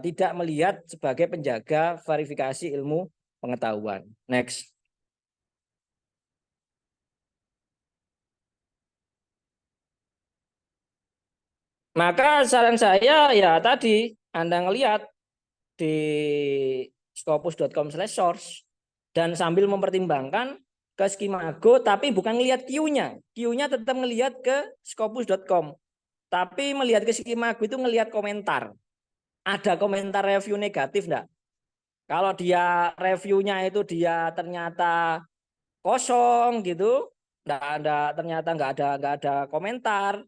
tidak melihat sebagai penjaga verifikasi ilmu pengetahuan. Next. Maka saran saya ya tadi Anda ngelihat di scopus.com/source dan sambil mempertimbangkan ke Skimago tapi bukan ngelihat Q-nya. Q-nya tetap ngelihat ke scopus.com. Tapi melihat ke Skimago itu ngelihat komentar. Ada komentar review negatif enggak? Kalau dia reviewnya itu dia ternyata kosong gitu, ternyata nggak ada komentar,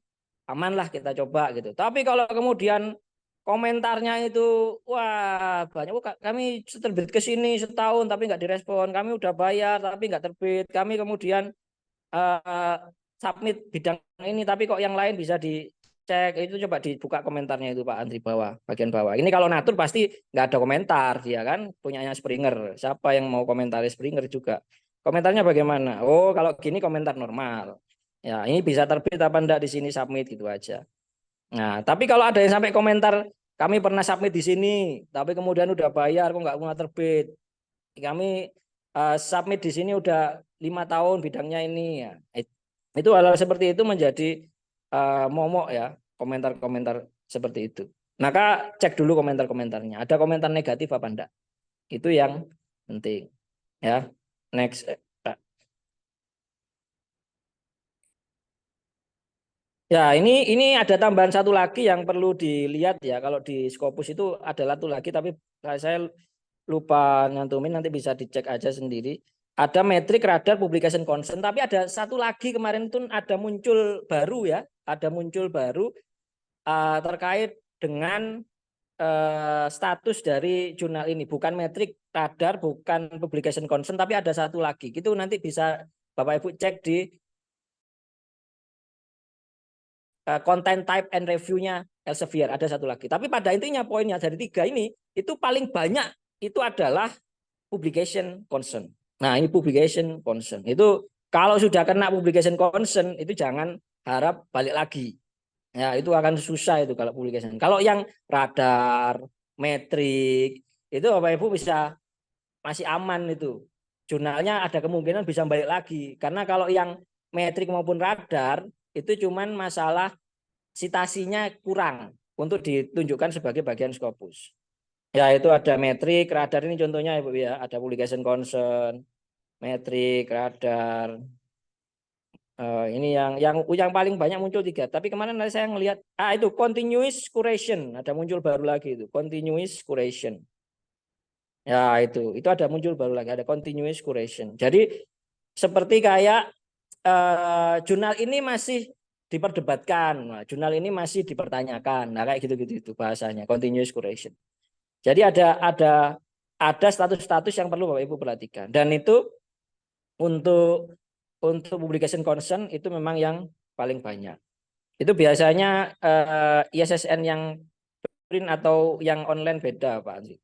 amanlah kita coba gitu. Tapi kalau kemudian komentarnya itu wah banyak, kami terbit ke sini setahun tapi nggak direspon, kami udah bayar tapi nggak terbit, kami kemudian submit bidang ini tapi kok yang lain bisa dicek, itu coba dibuka komentarnya itu Pak Andri bawah, bagian bawah. Ini kalau Natur pasti nggak ada komentar, dia kan punyanya Springer, siapa yang mau komentari Springer juga. Komentarnya bagaimana? Oh, kalau gini komentar normal. Ya, ini bisa terbit apa enggak di sini, submit gitu aja. Nah, tapi kalau ada yang sampai komentar, kami pernah submit di sini, tapi kemudian udah bayar kok nggak pernah terbit. Kami submit di sini udah 5 tahun bidangnya ini ya. Itu hal seperti itu menjadi momok ya, komentar-komentar seperti itu. Maka cek dulu komentar-komentarnya. Ada komentar negatif apa enggak? Itu yang penting. Ya. Next. Ya, ini ada tambahan satu lagi yang perlu dilihat ya. Kalau di Scopus itu ada satu lagi, tapi saya lupa nyantumin, nanti bisa dicek aja sendiri. Ada metrik radar publication concern, tapi ada satu lagi kemarin itu ada muncul baru ya. Ada muncul baru terkait dengan status dari jurnal ini. Bukan metrik radar, bukan publication concern, tapi ada satu lagi. Itu nanti bisa Bapak Ibu cek di content type and review-nya Elsevier, ada satu lagi. Tapi pada intinya poinnya dari 3 ini itu paling banyak itu adalah publication concern. Nah, ini publication concern. Itu kalau sudah kena publication concern itu jangan harap balik lagi. Ya, itu akan susah itu kalau publication. Kalau yang radar, metrik itu Bapak Ibu bisa masih aman itu. Jurnalnya ada kemungkinan bisa balik lagi. Karena kalau yang metrik maupun radar itu cuman masalah citasinya kurang untuk ditunjukkan sebagai bagian Scopus. Ya, itu ada metrik, radar ini contohnya Ibu ya, ada publication concern, metrik, radar. Ini yang paling banyak muncul 3. Tapi kemarin saya ngelihat itu continuous curation, ada muncul baru lagi itu, continuous curation. Ya, itu ada muncul baru lagi, ada continuous curation. Jadi seperti kayak jurnal ini masih diperdebatkan, nah, jurnal ini masih dipertanyakan, nah kayak gitu-gitu itu bahasanya continuous curation. Jadi ada status-status yang perlu Bapak Ibu perhatikan, dan itu untuk publication concern itu memang yang paling banyak. Itu biasanya ISSN yang print atau yang online beda Pak Andri.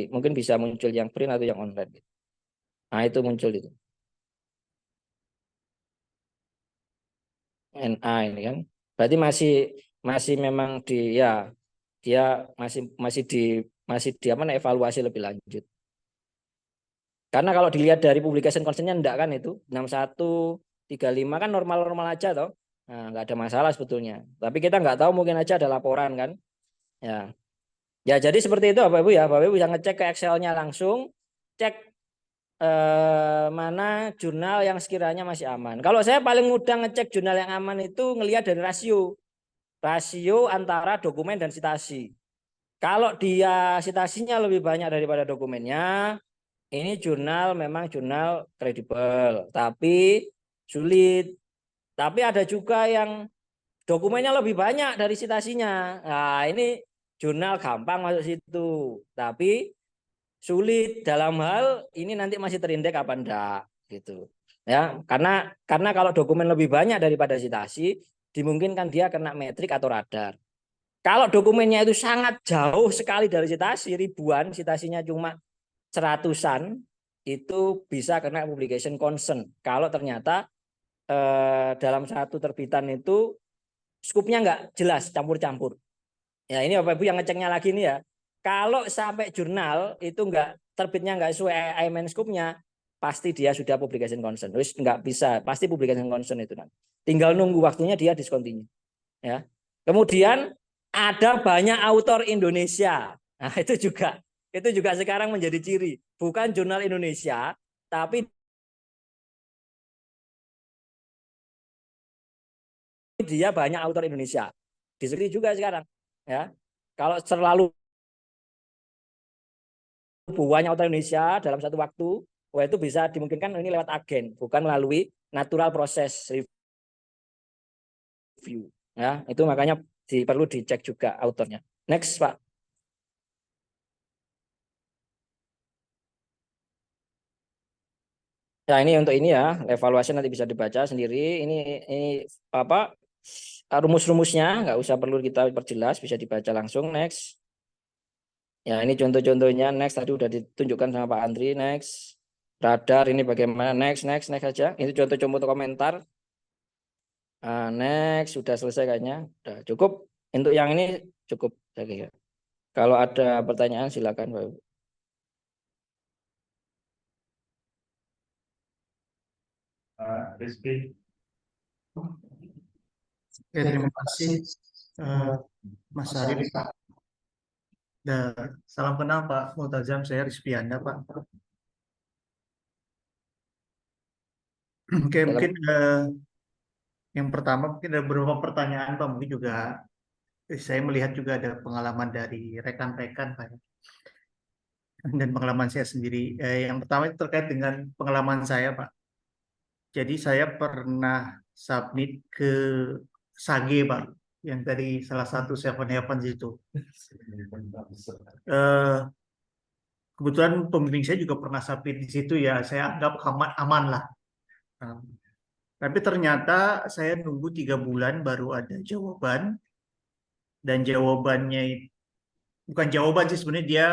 Mungkin bisa muncul yang print atau yang online. Nah, itu muncul itu. NA ini kan. Berarti masih memang dia masih di evaluasi lebih lanjut. Karena kalau dilihat dari publication concern-nya enggak kan itu 61, 35 kan normal-normal aja toh. Nah, enggak ada masalah sebetulnya. Tapi kita enggak tahu, mungkin aja ada laporan kan. Ya. Ya, jadi seperti itu Bapak Ibu ya. Bapak Ibu bisa ngecek ke Excel-nya langsung, cek mana jurnal yang sekiranya masih aman. Kalau saya paling mudah ngecek jurnal yang aman itu ngelihat dari rasio antara dokumen dan citasi. Kalau dia citasinya lebih banyak daripada dokumennya, ini jurnal memang jurnal kredibel, tapi sulit. Tapi ada juga yang dokumennya lebih banyak dari citasinya. Nah, ini jurnal gampang masuk situ, tapi sulit dalam hal ini nanti masih terindeks apa enggak gitu. Ya, karena kalau dokumen lebih banyak daripada citasi, dimungkinkan dia kena metrik atau radar. Kalau dokumennya itu sangat jauh sekali dari citasi, ribuan, citasinya cuma seratusan, itu bisa kena publication concern. Kalau ternyata dalam satu terbitan itu skupnya nggak jelas, campur-campur. Ya ini Bapak Ibu yang ngeceknya lagi nih ya. Kalau sampai jurnal itu nggak terbitnya nggak sesuai IMN skupnya, pasti dia sudah publication concern. Terus nggak bisa, pasti publication concern itu nanti. Tinggal nunggu waktunya dia discontinue. Ya. Kemudian ada banyak autor Indonesia. Nah, itu juga sekarang menjadi ciri. Bukan jurnal Indonesia, tapi dia banyak autor Indonesia. Disebut juga sekarang. Ya. Kalau terlalu banyak autor Indonesia dalam satu waktu, wah itu bisa dimungkinkan ini lewat agen, bukan melalui natural process review. Ya, itu makanya perlu dicek juga autornya. Next, Pak. Ya ini untuk ini ya, evaluasi nanti bisa dibaca sendiri. Ini apa rumus-rumusnya, nggak usah perlu kita perjelas, bisa dibaca langsung. Next. Ya ini contoh-contohnya. Next tadi udah ditunjukkan sama Pak Andri. Next. Radar ini bagaimana? Next aja. Ini contoh-contoh komentar. Next sudah selesai kayaknya. Udah cukup. Untuk yang ini cukup. Kalau ada pertanyaan silakan Pak. Rizky. Ya, terima kasih Mas Arif. Dan salam kenal Pak Multazam, saya Rizpianda Pak. Oke, mungkin yang pertama mungkin ada beberapa pertanyaan Pak, mungkin juga saya melihat juga ada pengalaman dari rekan-rekan Pak. Dan pengalaman saya sendiri. Yang pertama itu terkait dengan pengalaman saya Pak. Jadi saya pernah submit ke SAGE Pak, yang dari salah satu Seven Heavens itu. Kebetulan pembimbing saya juga pernah submit di situ ya, saya anggap aman lah. Tapi ternyata saya nunggu 3 bulan baru ada jawaban, dan jawabannya bukan jawaban sih sebenarnya, dia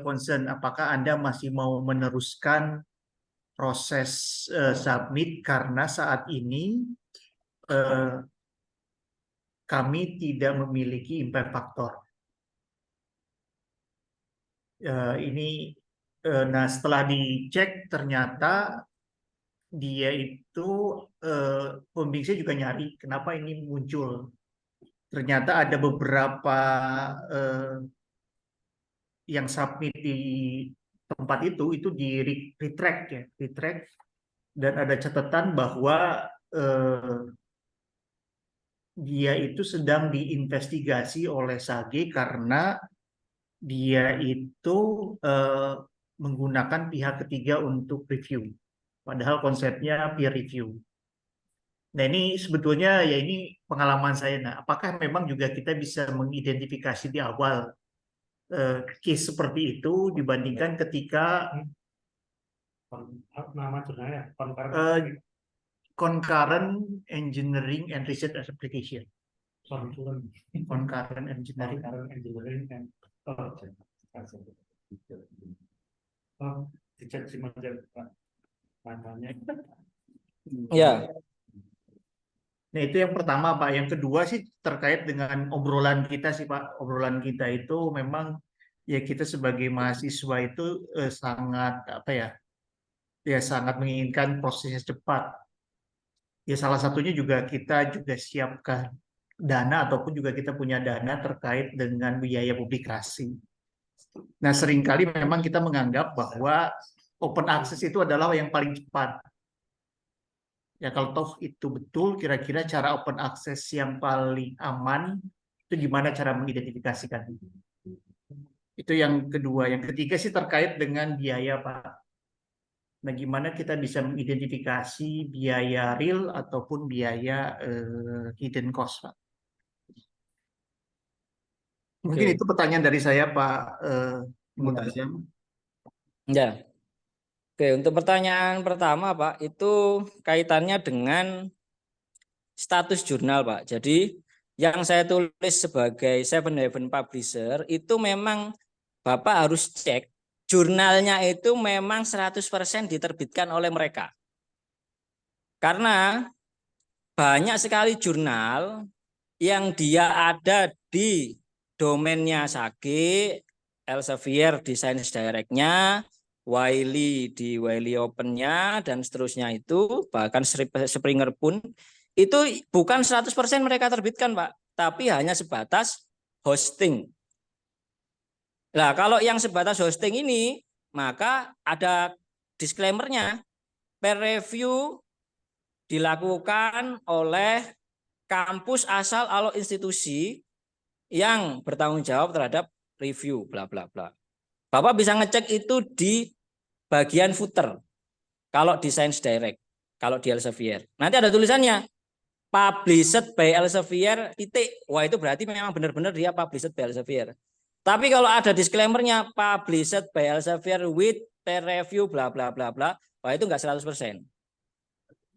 concern apakah Anda masih mau meneruskan proses submit karena saat ini kami tidak memiliki impact factor. Nah setelah dicek ternyata dia itu pembimbing saya juga nyari kenapa ini muncul. Ternyata ada beberapa yang submit di tempat itu di retract ya, retract, dan ada catatan bahwa dia itu sedang diinvestigasi oleh SAGE karena dia itu menggunakan pihak ketiga untuk review. Padahal konsepnya peer review. Nah ini sebetulnya ya ini pengalaman saya. Nah apakah memang juga kita bisa mengidentifikasi di awal case seperti itu dibandingkan ketika nama jurnalnya concurrent engineering and research application. Concurrent engineering. and dicek sih namanya. Ya. Nah itu yang pertama Pak. Yang kedua sih terkait dengan obrolan kita sih Pak. Obrolan kita itu memang ya kita sebagai mahasiswa itu sangat apa ya? Ya sangat menginginkan prosesnya cepat. Ya salah satunya juga kita juga siapkan dana ataupun juga kita punya dana terkait dengan biaya publikasi. Nah seringkali memang kita menganggap bahwa open access itu adalah yang paling cepat. Ya kalau toh itu betul, kira-kira cara open access yang paling aman itu gimana cara mengidentifikasikan? Itu yang kedua. Yang ketiga sih terkait dengan biaya, Pak. Nah, gimana kita bisa mengidentifikasi biaya real ataupun biaya hidden cost, Pak? Mungkin Oke. itu pertanyaan dari saya, Pak Ya. Multazam. Ya. Oke, untuk pertanyaan pertama, Pak, itu kaitannya dengan status jurnal, Pak. Jadi yang saya tulis sebagai Seven Heaven Publisher itu memang Bapak harus cek jurnalnya itu memang 100% diterbitkan oleh mereka. Karena banyak sekali jurnal yang dia ada di domainnya Sage, Elsevier di Science Direct-nya, Wiley di Wiley Open-nya, dan seterusnya itu, bahkan Springer pun, itu bukan 100% mereka terbitkan, Pak, tapi hanya sebatas hosting. Nah, kalau yang sebatas hosting ini, maka ada disclaimer-nya, peer review dilakukan oleh kampus asal atau institusi yang bertanggung jawab terhadap review bla bla bla. Bapak bisa ngecek itu di bagian footer kalau di Science Direct, kalau di Elsevier. Nanti ada tulisannya published by Elsevier titik. Wah, itu berarti memang benar-benar dia published by Elsevier. Tapi kalau ada disclaimer-nya published by Elsevier with peer review bla bla bla bla, wah itu enggak 100%.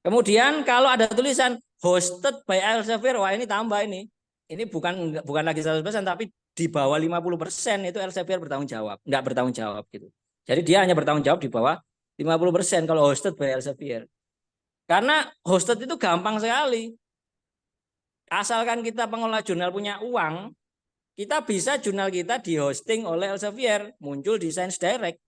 Kemudian kalau ada tulisan hosted by Elsevier, wah ini tambah ini. Ini bukan lagi 100%, tapi di bawah 50% itu Elsevier bertanggung jawab, enggak bertanggung jawab gitu. Jadi dia hanya bertanggung jawab di bawah 50% kalau hosted by Elsevier. Karena hosted itu gampang sekali. Asalkan kita pengelola jurnal punya uang, kita bisa jurnal kita di hosting oleh Elsevier, muncul di Science Direct.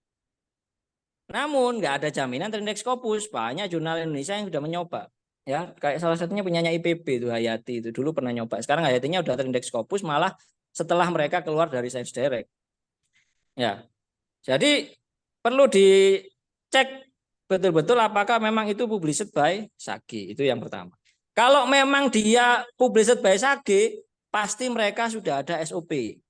Namun nggak ada jaminan terindeks Scopus. Banyak jurnal Indonesia yang sudah mencoba. Ya, kayak salah satunya punyanya IPB itu Hayati itu dulu pernah nyoba. Sekarang Hayatinya udah terindeks Scopus malah setelah mereka keluar dari Science Direct. Ya. Jadi perlu dicek betul-betul apakah memang itu published by Sage. Itu yang pertama. Kalau memang dia published by Sage, pasti mereka sudah ada SOP.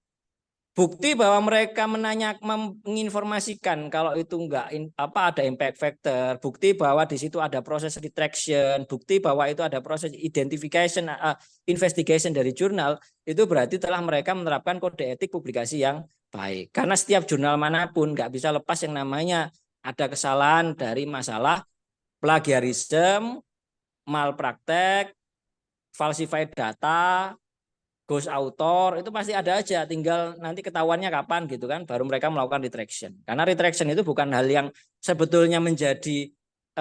Bukti bahwa mereka menginformasikan kalau itu enggak ada impact factor, bukti bahwa di situ ada proses retraction, bukti bahwa itu ada proses identification, investigation dari jurnal, itu berarti telah mereka menerapkan kode etik publikasi yang baik. Karena setiap jurnal manapun enggak bisa lepas yang namanya ada kesalahan dari masalah plagiarisme, malpraktek, falsified data, ghost author, itu pasti ada aja, tinggal nanti ketahuannya kapan gitu kan, baru mereka melakukan retraction. Karena retraction itu bukan hal yang sebetulnya menjadi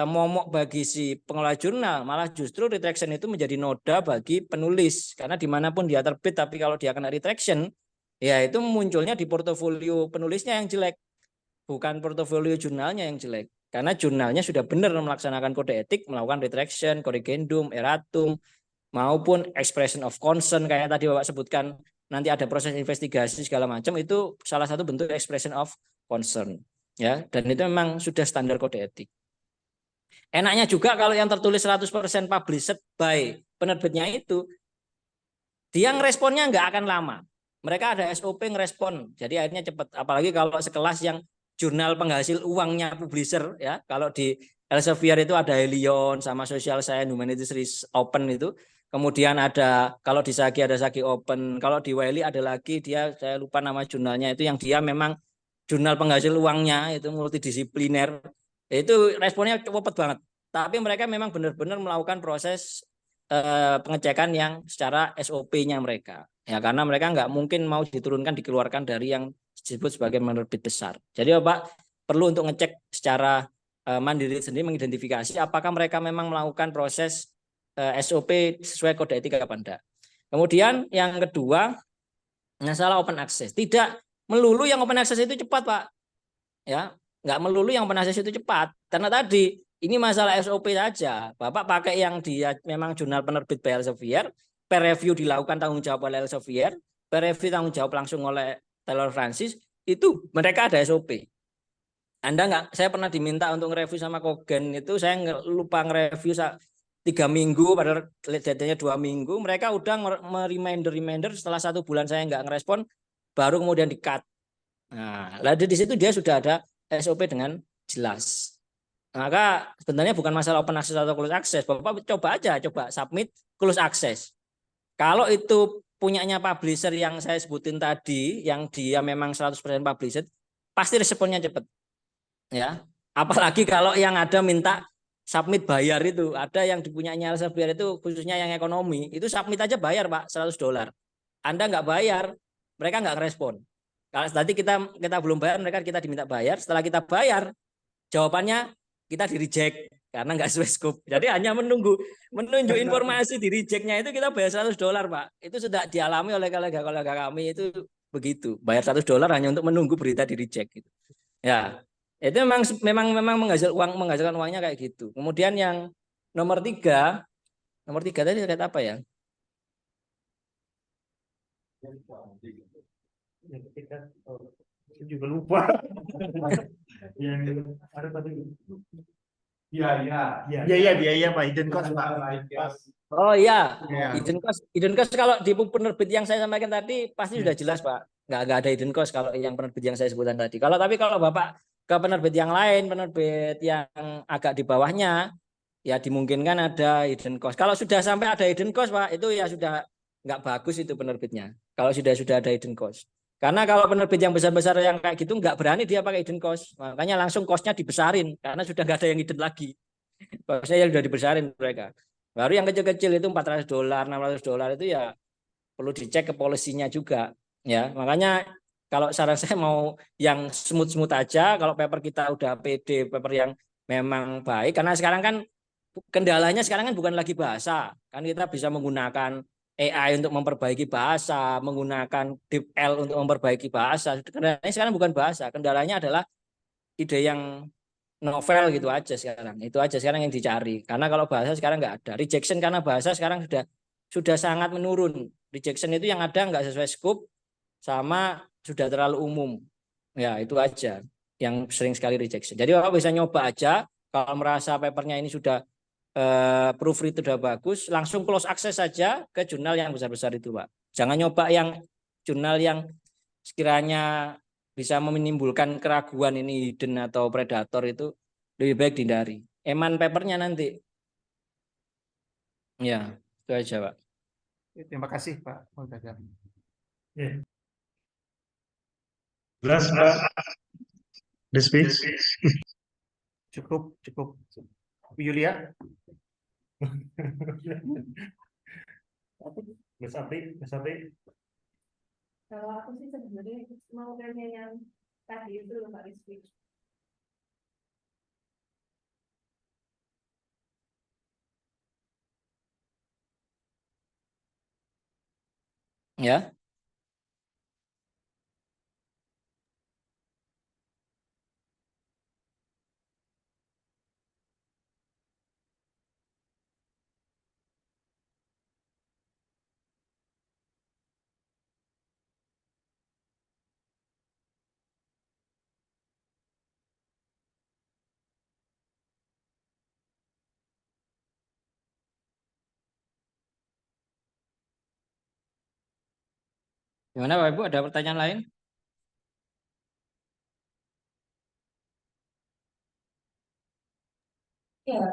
momok bagi si pengelola jurnal, malah justru retraction itu menjadi noda bagi penulis, karena dimanapun dia terbit tapi kalau dia kena retraction, ya itu munculnya di portofolio penulisnya yang jelek, bukan portofolio jurnalnya yang jelek. Karena jurnalnya sudah benar melaksanakan kode etik, melakukan retraction, corrigendum, erratum, maupun expression of concern kayak tadi Bapak sebutkan, nanti ada proses investigasi segala macam, itu salah satu bentuk expression of concern ya, dan itu memang sudah standar kode etik. Enaknya juga kalau yang tertulis 100% published by penerbitnya itu, dia ngeresponnya nggak akan lama. Mereka ada SOP ngerespon, jadi akhirnya cepat. Apalagi kalau sekelas yang jurnal penghasil uangnya publisher ya, kalau di Elsevier itu ada Helion sama Social Science Humanities Open itu. Kemudian ada, kalau di Sage ada Sage Open, kalau di Wiley ada lagi dia, saya lupa nama jurnalnya itu, yang dia memang jurnal penghasil uangnya itu multidisipliner. Itu responnya cepat banget. Tapi mereka memang benar-benar melakukan proses pengecekan yang secara SOP-nya mereka. Ya, karena mereka nggak mungkin mau diturunkan, dikeluarkan dari yang disebut sebagai penerbit besar. Jadi Bapak perlu untuk ngecek secara mandiri sendiri, mengidentifikasi apakah mereka memang melakukan proses SOP sesuai kode etik apa enggak. Kemudian yang kedua, masalah open access. Tidak melulu yang open access itu cepat, Pak. Ya, nggak melulu yang open access itu cepat. Karena tadi ini masalah SOP saja. Bapak pakai yang dia memang jurnal penerbit by Elsevier, peer review dilakukan tanggung jawab oleh Elsevier, peer review tanggung jawab langsung oleh Taylor Francis, itu mereka ada SOP. Anda nggak, saya pernah diminta untuk nge-review sama Kogen itu, saya lupa nge-review 3 minggu, padahal datanya 2 minggu, mereka udah reminder setelah 1 bulan saya nggak ngerespon, baru kemudian di-cut. Nah, lalu di situ dia sudah ada SOP dengan jelas. Maka sebenarnya bukan masalah open access atau close access. Bapak coba submit close access. Kalau itu punyanya publisher yang saya sebutin tadi, yang dia memang 100% publisher, pasti responnya cepat. Ya. Apalagi kalau yang ada minta submit bayar itu, ada yang dipunyanya Elsevier itu khususnya yang ekonomi, itu submit aja bayar Pak, $100. Anda nggak bayar, mereka nggak respon. Kalau tadi kita belum bayar, mereka kita diminta bayar. Setelah kita bayar, jawabannya kita di reject karena nggak sesuai scope. Jadi hanya menunggu informasi di rejectnya itu kita bayar $100 Pak. Itu sudah dialami oleh kolega-kolega kami itu begitu. Bayar $100 hanya untuk menunggu berita di reject gitu. Ya. Itu memang menghasilkan uangnya kayak gitu. Kemudian yang nomor tiga tadi terkait apa ya? Saya juga lupa. Yang ada tadi. Biaya Pak, hidden cost Pak. Oh iya, Ya. hidden cost kalau di penerbit yang saya sampaikan tadi pasti sudah jelas Pak. Nggak ada hidden cost kalau yang penerbit yang saya sebutkan tadi. Tapi kalau Bapak ke penerbit yang lain, penerbit yang agak di bawahnya, ya dimungkinkan ada hidden cost. Kalau sudah sampai ada hidden cost Pak, itu ya sudah nggak bagus itu penerbitnya. Kalau sudah ada hidden cost. Karena kalau penerbit yang besar-besar yang kayak gitu nggak berani dia pakai hidden cost. Makanya langsung costnya dibesarin karena sudah nggak ada yang hidden lagi. Costnya yang sudah dibesarin mereka. Baru yang kecil-kecil itu $400, $600 itu ya perlu dicek ke polisinya juga. Ya, makanya kalau saran saya mau yang smooth-smooth aja. Kalau paper kita udah PD, paper yang memang baik. Karena sekarang kan kendalanya sekarang kan bukan lagi bahasa. Kan kita bisa menggunakan AI untuk memperbaiki bahasa, menggunakan DeepL untuk memperbaiki bahasa. Kendalanya sekarang bukan bahasa. Kendalanya adalah ide yang novel gitu aja sekarang. Itu aja sekarang yang dicari. Karena kalau bahasa sekarang nggak ada. Rejection karena bahasa sekarang sudah sangat menurun. Rejection itu yang ada nggak sesuai scope sama sudah terlalu umum. Ya itu aja yang sering sekali rejection. Jadi Bapak bisa nyoba aja. Kalau merasa papernya ini sudah proofread sudah bagus, langsung close access saja ke jurnal yang besar-besar itu Pak. Jangan nyoba yang jurnal yang sekiranya bisa menimbulkan keraguan ini hidden atau predator itu lebih baik dihindari. Eman papernya nanti. Ya, itu aja Pak. Terima kasih Pak Multazam. Jelas Pak. The speech. Cukup. Bu Yulia. Mas Apri. Kalau aku sih sebenarnya mau nanya yang tadi itu loh Pak Rizky. Ya. Gimana Bapak Ibu, ada pertanyaan lain? Iya.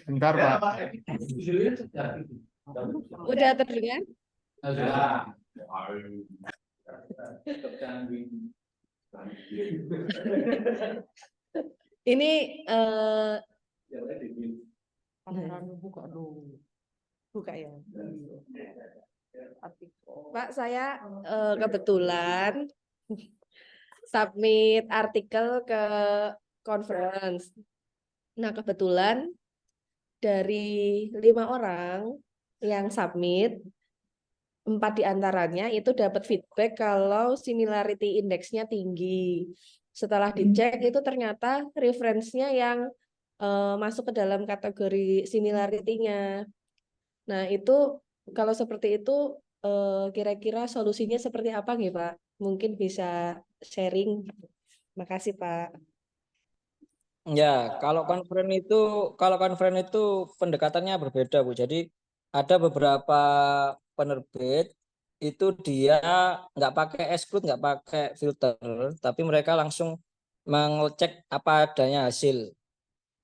Bentar Pak. Udah terdengar? Ini Buka dulu. buka ya. Pak, saya kebetulan submit artikel ke conference. Nah, kebetulan dari 5 orang yang submit, 4 di antaranya itu dapat feedback kalau similarity indeksnya tinggi. Setelah dicek itu ternyata referensinya yang masuk ke dalam kategori similarity-nya. Nah, itu kalau seperti itu kira-kira solusinya seperti apa nih, Pak? Mungkin bisa sharing. Makasih, Pak. Ya, kalau konferen itu pendekatannya berbeda, Bu. Jadi ada beberapa penerbit itu dia nggak pakai exclude, nggak pakai filter, tapi mereka langsung mengecek apa adanya hasil.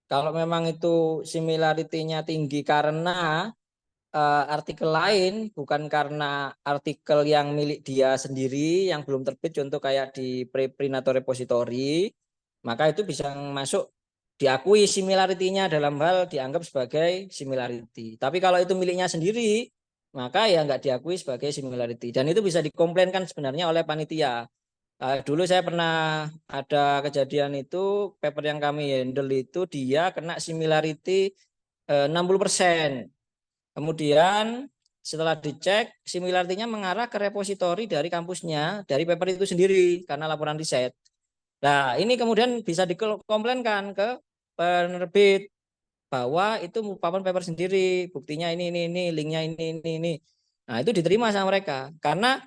Kalau memang itu similarity-nya tinggi karena artikel lain, bukan karena artikel yang milik dia sendiri yang belum terbit, contoh kayak di preprint atau repository, maka itu bisa masuk diakui similarity-nya dalam hal dianggap sebagai similarity. Tapi kalau itu miliknya sendiri, maka ya nggak diakui sebagai similarity. Dan itu bisa dikomplainkan sebenarnya oleh panitia. Dulu saya pernah ada kejadian itu, paper yang kami handle itu dia kena similarity 60%. Kemudian setelah dicek, similarity-nya mengarah ke repositori dari kampusnya, dari paper itu sendiri, karena laporan riset. Nah, ini kemudian bisa dikomplainkan ke penerbit bahwa itu merupakan paper sendiri, buktinya ini, linknya ini. Nah, itu diterima sama mereka. Karena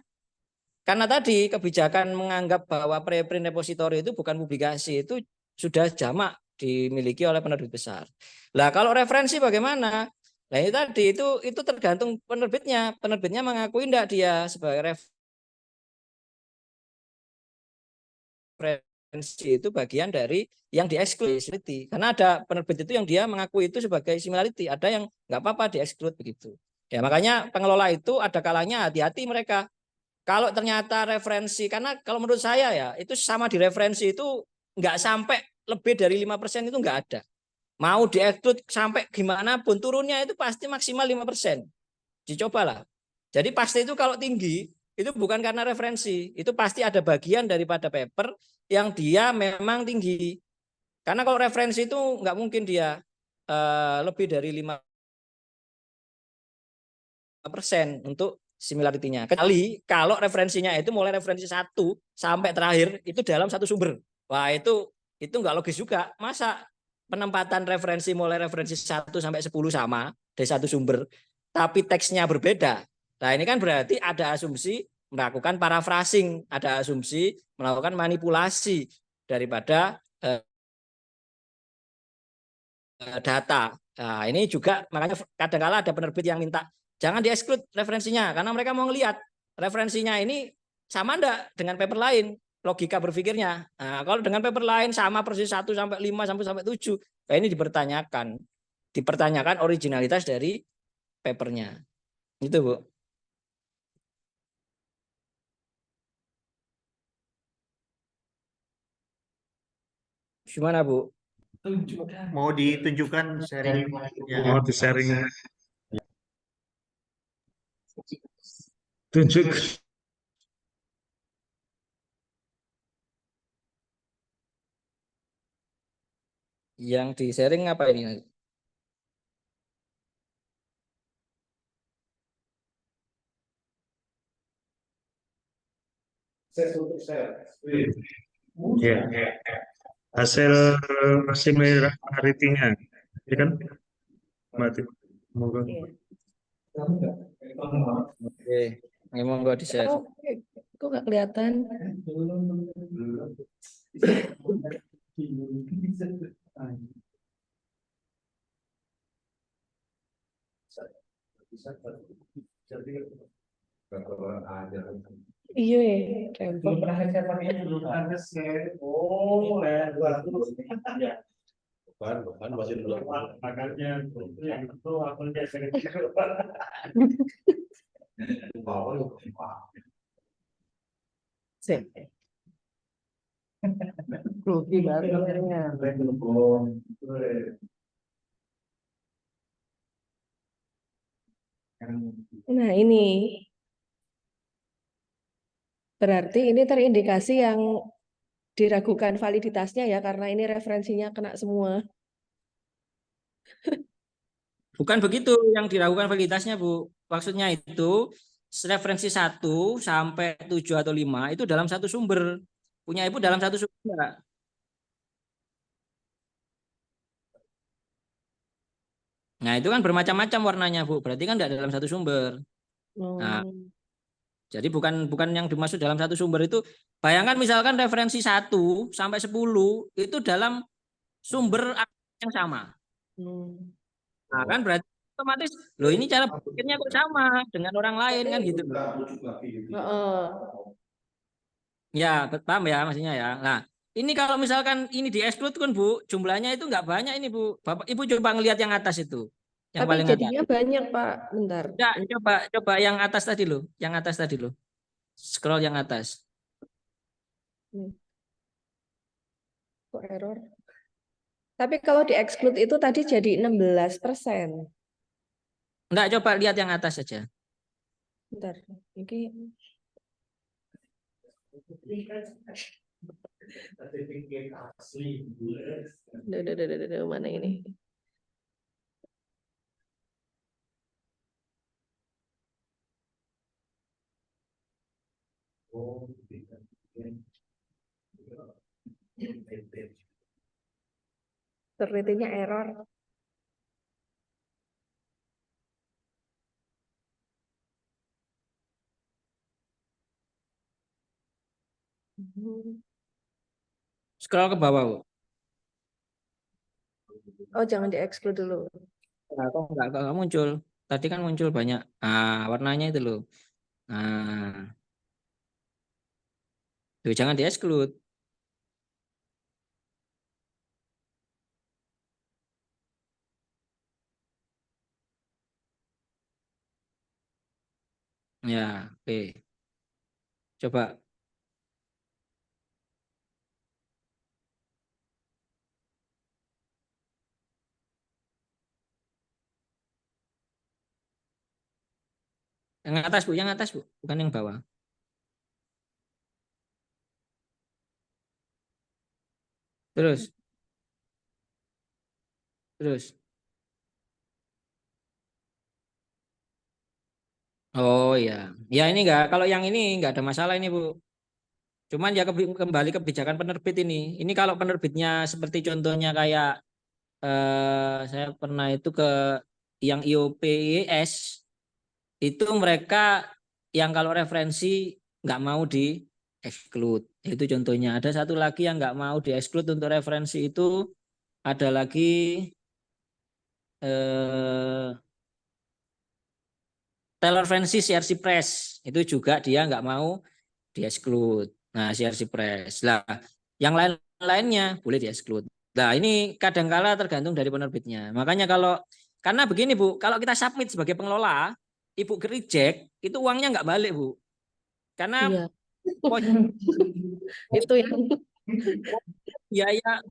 tadi kebijakan menganggap bahwa preprint repository itu bukan publikasi, itu sudah jamak dimiliki oleh penerbit besar. Nah, kalau referensi bagaimana? Nah, itu tadi itu tergantung penerbitnya. Penerbitnya mengakui enggak dia sebagai referensi itu bagian dari yang di-exclude. Karena ada penerbit itu yang dia mengakui itu sebagai similarity, ada yang nggak apa-apa di-exclude begitu. Ya, makanya pengelola itu ada kalanya hati-hati mereka. Kalau ternyata referensi, karena kalau menurut saya ya, itu sama di referensi itu nggak sampai lebih dari 5% itu nggak ada. Mau di-exclude sampai gimana pun turunnya itu pasti maksimal 5%. Dicobalah. Jadi pasti itu kalau tinggi, itu bukan karena referensi. Itu pasti ada bagian daripada paper yang dia memang tinggi. Karena kalau referensi itu nggak mungkin dia lebih dari 5% untuk similarity-nya. Kecuali kalau referensinya itu mulai referensi 1 sampai terakhir itu dalam satu sumber. Wah, itu nggak logis juga. Masa penempatan referensi mulai referensi 1 sampai 10 sama dari satu sumber, tapi teksnya berbeda. Nah, ini kan berarti ada asumsi melakukan paraphrasing, ada asumsi melakukan manipulasi daripada data. Nah, ini juga makanya kadang-kala ada penerbit yang minta jangan di-exclude referensinya karena mereka mau ngelihat referensinya ini sama enggak dengan paper lain, logika berpikirnya. Nah, kalau dengan paper lain sama persis 1 sampai 5 sampai 7, nah ini dipertanyakan originalitas dari papernya. Itu, Bu. Gimana, Bu? Mau ditunjukkan sharing Mau di sharing, tunjuk. Yang di sharing apa ini? Ya, hasil similarity-nya, ya kan? Mati. Monggo. Oke, memang nggak di share. Kok nggak kelihatan? Iya ya, rempong. Bukan masih dulu. Makanya yang itu aku Grogi banget akhirnya. Nah, ini berarti ini terindikasi yang diragukan validitasnya ya karena ini referensinya kena semua. Bukan begitu yang diragukan validitasnya, Bu. Maksudnya itu referensi 1 sampai 7 atau 5 itu dalam satu sumber. Punya Ibu dalam satu sumber enggak? Nah, itu kan bermacam-macam warnanya, Bu. Berarti kan enggak dalam satu sumber. Nah, Oh. jadi bukan yang dimaksud dalam satu sumber itu, bayangkan misalkan referensi 1 sampai 10 itu dalam sumber yang sama. Hmm. Nah, kan berarti otomatis loh ini cara berpikirnya kok sama dengan orang lain kan gitu. Heeh. Ya, paham ya maksudnya ya. Nah, ini kalau misalkan ini di-exclude kan Bu, jumlahnya itu nggak banyak ini Bu. Bapak Ibu coba ngelihat yang atas itu. Yang Tapi paling atas. jadinya banyak, Pak. Bentar. Enggak, coba yang atas tadi loh, yang atas tadi loh. Scroll yang atas. Hmm. Kok error? Tapi kalau di-exclude itu tadi jadi 16%. Enggak, coba lihat yang atas saja. Bentar. Ini Duh, mana ini? Ternyata error. Scroll ke bawah, Bu. Oh, jangan di-exclude dulu. Nah, kok enggak muncul. Tadi kan muncul banyak. Warnanya itu loh. Nah, tuh jangan di-exclude. Ya, oke. Coba. Yang atas, Bu, bukan yang bawah. Terus. Oh ya. Ya ini enggak, kalau yang ini enggak ada masalah ini, Bu. Cuman ya kembali kebijakan penerbit ini. Ini kalau penerbitnya seperti contohnya kayak saya pernah itu ke yang IOPS itu mereka yang kalau referensi nggak mau di exclude. Itu contohnya. Ada satu lagi yang nggak mau di exclude untuk referensi itu ada lagi eh, Taylor Francis CRC Press itu juga dia nggak mau di exclude. Nah, CRC Press. Lah, yang lain-lainnya boleh di exclude. Nah, ini kadangkala tergantung dari penerbitnya. Makanya karena begini Bu, kalau kita submit sebagai pengelola, Ibu reject, itu uangnya nggak balik Bu. Karena Iya. Itu yang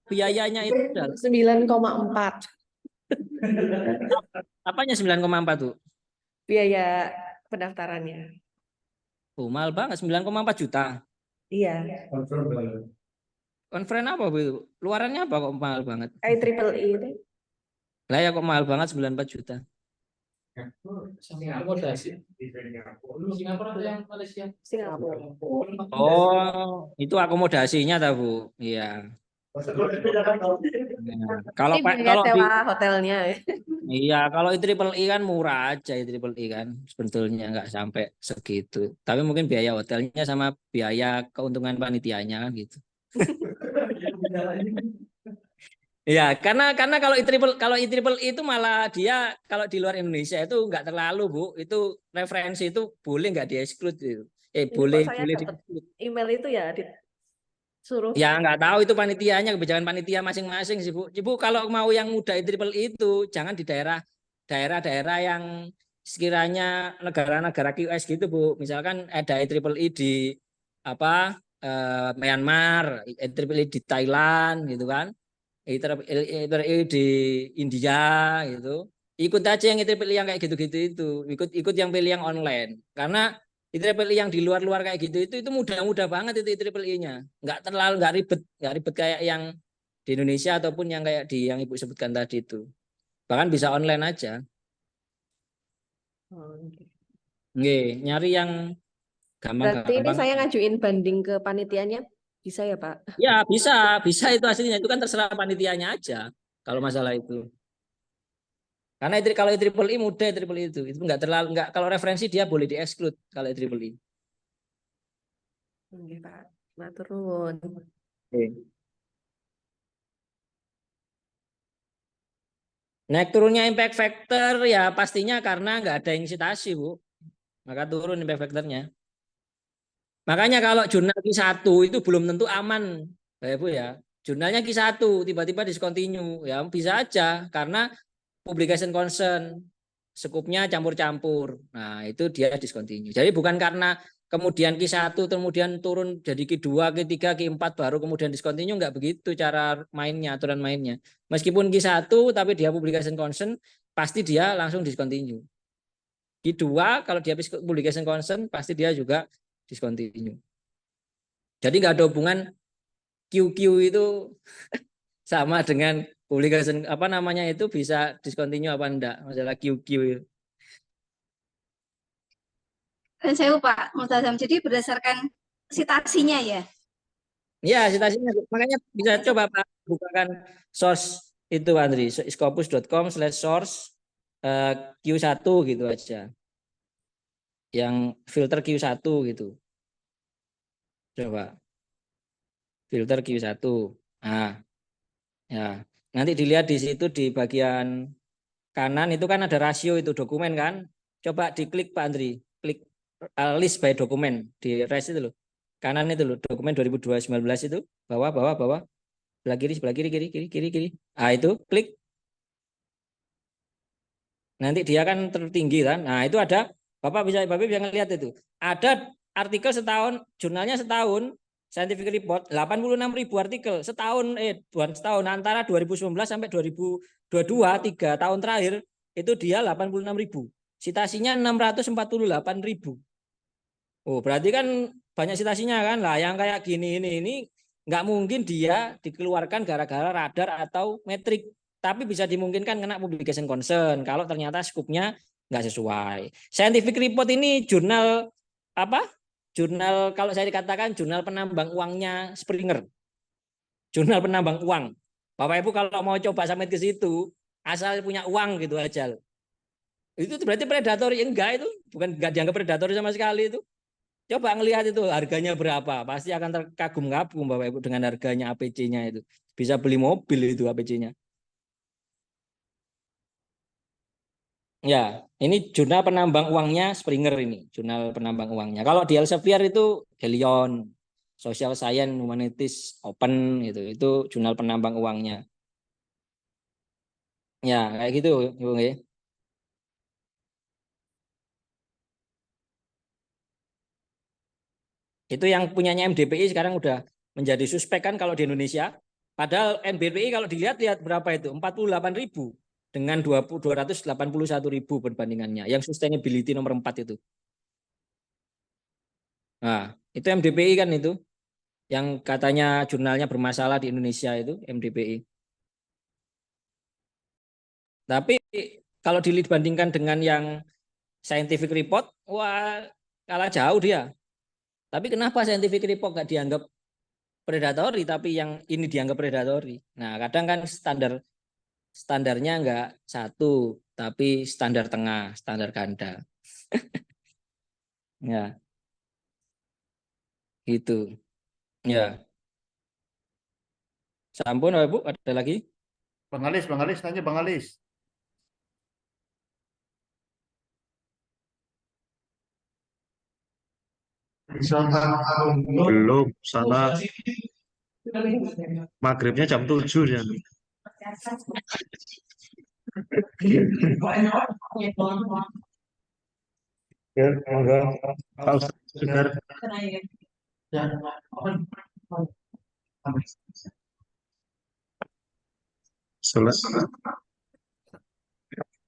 biayanya itu adalah 9,4 apanya 9,4 tuh? biaya pendaftarannya. Oh, mahal banget 9,4 juta. Iya. Conference apa Bu? Luarannya apa kok mahal banget? IEEE itu. Lah ya kok mahal banget 94 juta. Singapura. Oh, itu akomodasinya ta Bu? Iya. Nah, kalau Ini biaya kalau di sewa hotelnya. iya kalau IEEE kan murah aja IEEE kan sebetulnya nggak sampai segitu. Tapi mungkin biaya hotelnya sama biaya keuntungan panitianya kan gitu. Iya, karena kalau IEEE itu malah dia kalau di luar Indonesia itu nggak terlalu Bu, itu referensi itu boleh nggak di-exclude itu. Ini Boleh kok saya boleh dapat di-exclude. email itu ya disuruh. Ya nggak tahu itu panitianya kebijakan panitia masing-masing sih Bu. Ibu kalau mau yang muda IEEE itu jangan di daerah-daerah yang sekiranya negara-negara QS gitu Bu. Misalkan ada IEEE di apa Myanmar, IEEE di Thailand gitu kan. IEEE di India gitu. Ikut aja yang IEEE yang kayak gitu-gitu itu. Ikut yang pilih yang online. Karena IEEE yang di luar-luar kayak gitu itu mudah-mudah banget itu IEEE-nya. Nggak ribet kayak yang di Indonesia ataupun yang kayak di yang Ibu sebutkan tadi itu. Bahkan bisa online aja. Oh, oke. Nggih, nyari yang Berarti ini gampang-gampang. saya ngajuin banding ke panitianya, bisa ya Pak? Ya, bisa itu aslinya. Itu kan terserah panitianya aja kalau masalah itu. Karena kalau IEEE mudah IEEE itu nggak terlalu nggak kalau referensi dia boleh di-exclude kalau IEEE. Oke Pak, matur nuwun. Oke. Naik turunnya impact factor ya pastinya karena nggak ada yang citasi, Bu. Maka turun impact factornya. Makanya kalau jurnal Q1 itu belum tentu aman, Bapak Ibu ya. Jurnalnya Q1 tiba-tiba discontinue, ya bisa aja karena publication concern, skupnya campur-campur. Nah, itu dia discontinue. Jadi bukan karena kemudian Q1 kemudian turun jadi Q2, Q3, Q4 baru kemudian discontinue, enggak begitu cara mainnya, aturan mainnya. Meskipun Q1 tapi dia publication concern, pasti dia langsung discontinue. Q2 kalau dia publication concern pasti dia juga discontinue. Jadi nggak ada hubungan QQ itu sama dengan publication apa namanya itu bisa discontinue apa enggak masalah QQ. Dan saya Pak Multazam, jadi berdasarkan citasinya ya. Ya, citasinya makanya bisa coba Pak bukakan source itu Andri, scopus.com/source Q1 gitu aja. Yang filter Q1 gitu. Coba. Filter Q1. Nah, ya. Nanti dilihat di situ di bagian kanan itu kan ada rasio itu dokumen kan. Coba diklik Pak Andri, klik list by dokumen di res itu loh. Kanan itu loh, dokumen 2019 itu, bawah. Sebelah kiri. Ah itu klik. Nanti dia kan tertinggi kan. Nah, itu ada Bapak bisa ngelihat itu. Ada artikel setahun, jurnalnya setahun, scientific report 86.000 artikel setahun bukan setahun antara 2019 sampai 2022 3 tahun terakhir itu dia 86.000. Citasinya 648.000. Oh, berarti kan banyak citasinya kan. Lah yang kayak gini ini nggak mungkin dia dikeluarkan gara-gara radar atau metrik. Tapi bisa dimungkinkan kena publication concern kalau ternyata skupnya nggak sesuai. Scientific report ini jurnal apa? Jurnal kalau saya dikatakan jurnal penambang uangnya Springer. Jurnal penambang uang. Bapak Ibu kalau mau coba sampai ke situ, asal punya uang gitu aja. Itu berarti predatory enggak itu, bukan enggak dianggap predatory sama sekali itu. Coba ngelihat itu harganya berapa, pasti akan terkagum-kagum Bapak Ibu dengan harganya APC-nya itu. Bisa beli mobil itu APC-nya. Ya, ini jurnal penambang uangnya Springer ini, jurnal penambang uangnya. Kalau di Elsevier itu Helion, Social Science, Humanities, Open itu jurnal penambang uangnya. Ya, kayak gitu, Ibu. Itu yang punyanya MDPI sekarang udah menjadi suspek kan kalau di Indonesia. Padahal MDPI kalau dilihat berapa itu? 48.000 dengan 281.000 perbandingannya. Yang sustainability nomor 4 itu. Nah, itu MDPI kan itu. Yang katanya jurnalnya bermasalah di Indonesia itu MDPI. Tapi kalau dibandingkan dengan yang scientific report, wah kalah jauh dia. Tapi kenapa scientific report nggak dianggap predatory tapi yang ini dianggap predatory? Nah, kadang kan standarnya nggak satu, tapi standar tengah, standar ganda. Ya, gitu. Ya. Sampun, Bu, ada lagi? Bang Alis, tanya Bang Alis. Belum, sana maghribnya jam 7 ya. Ya, enggak. Pak Ustadz sebentar. Selesai.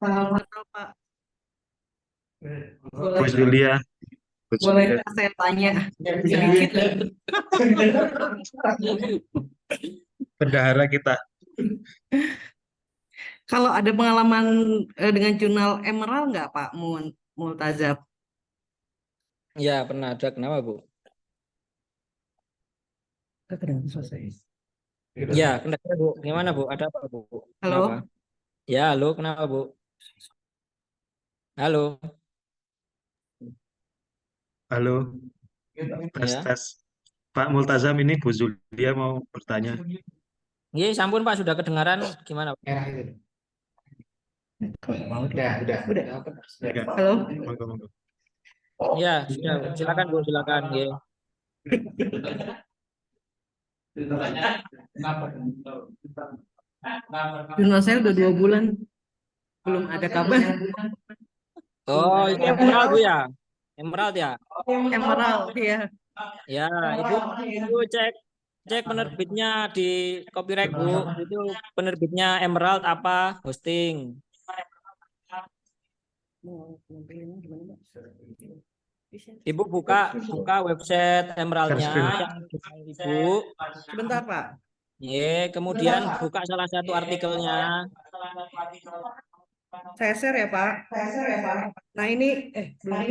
Pak. Bu Julia. Boleh saya tanya sedikit? Bendahara kita. Kalau ada pengalaman dengan jurnal Emerald nggak Pak Multazam? Ya, pernah ada. Kenapa, Bu? Ya, kenapa, Bu? Gimana, Bu? Ada apa, Bu? Kenapa? Halo, Ya, halo, kenapa, Bu? Halo. Halo, tes Ya. tes. Pak Multazam, ini Bu Zulia mau bertanya. Iya, sampun Pak, sudah kedengaran. Gimana, Pak? udah. Enggak. Halo. Monggo, monggo. Ya, sudah. Silakan, Bu, silakan. Ya. Jurnal saya udah 2 bulan belum ada kabar. Oh, ini Emerald, Bu ya? Emerald ya? Emerald ya. Ya, Ibu cek cek penerbitnya di copyright, Bu. Itu penerbitnya Emerald apa? Hosting. Ibu buka website Emeraldnya yang Ibu. Sebentar Pak. Ya, kemudian buka salah satu artikelnya. Saya share ya Pak. Nah ini belum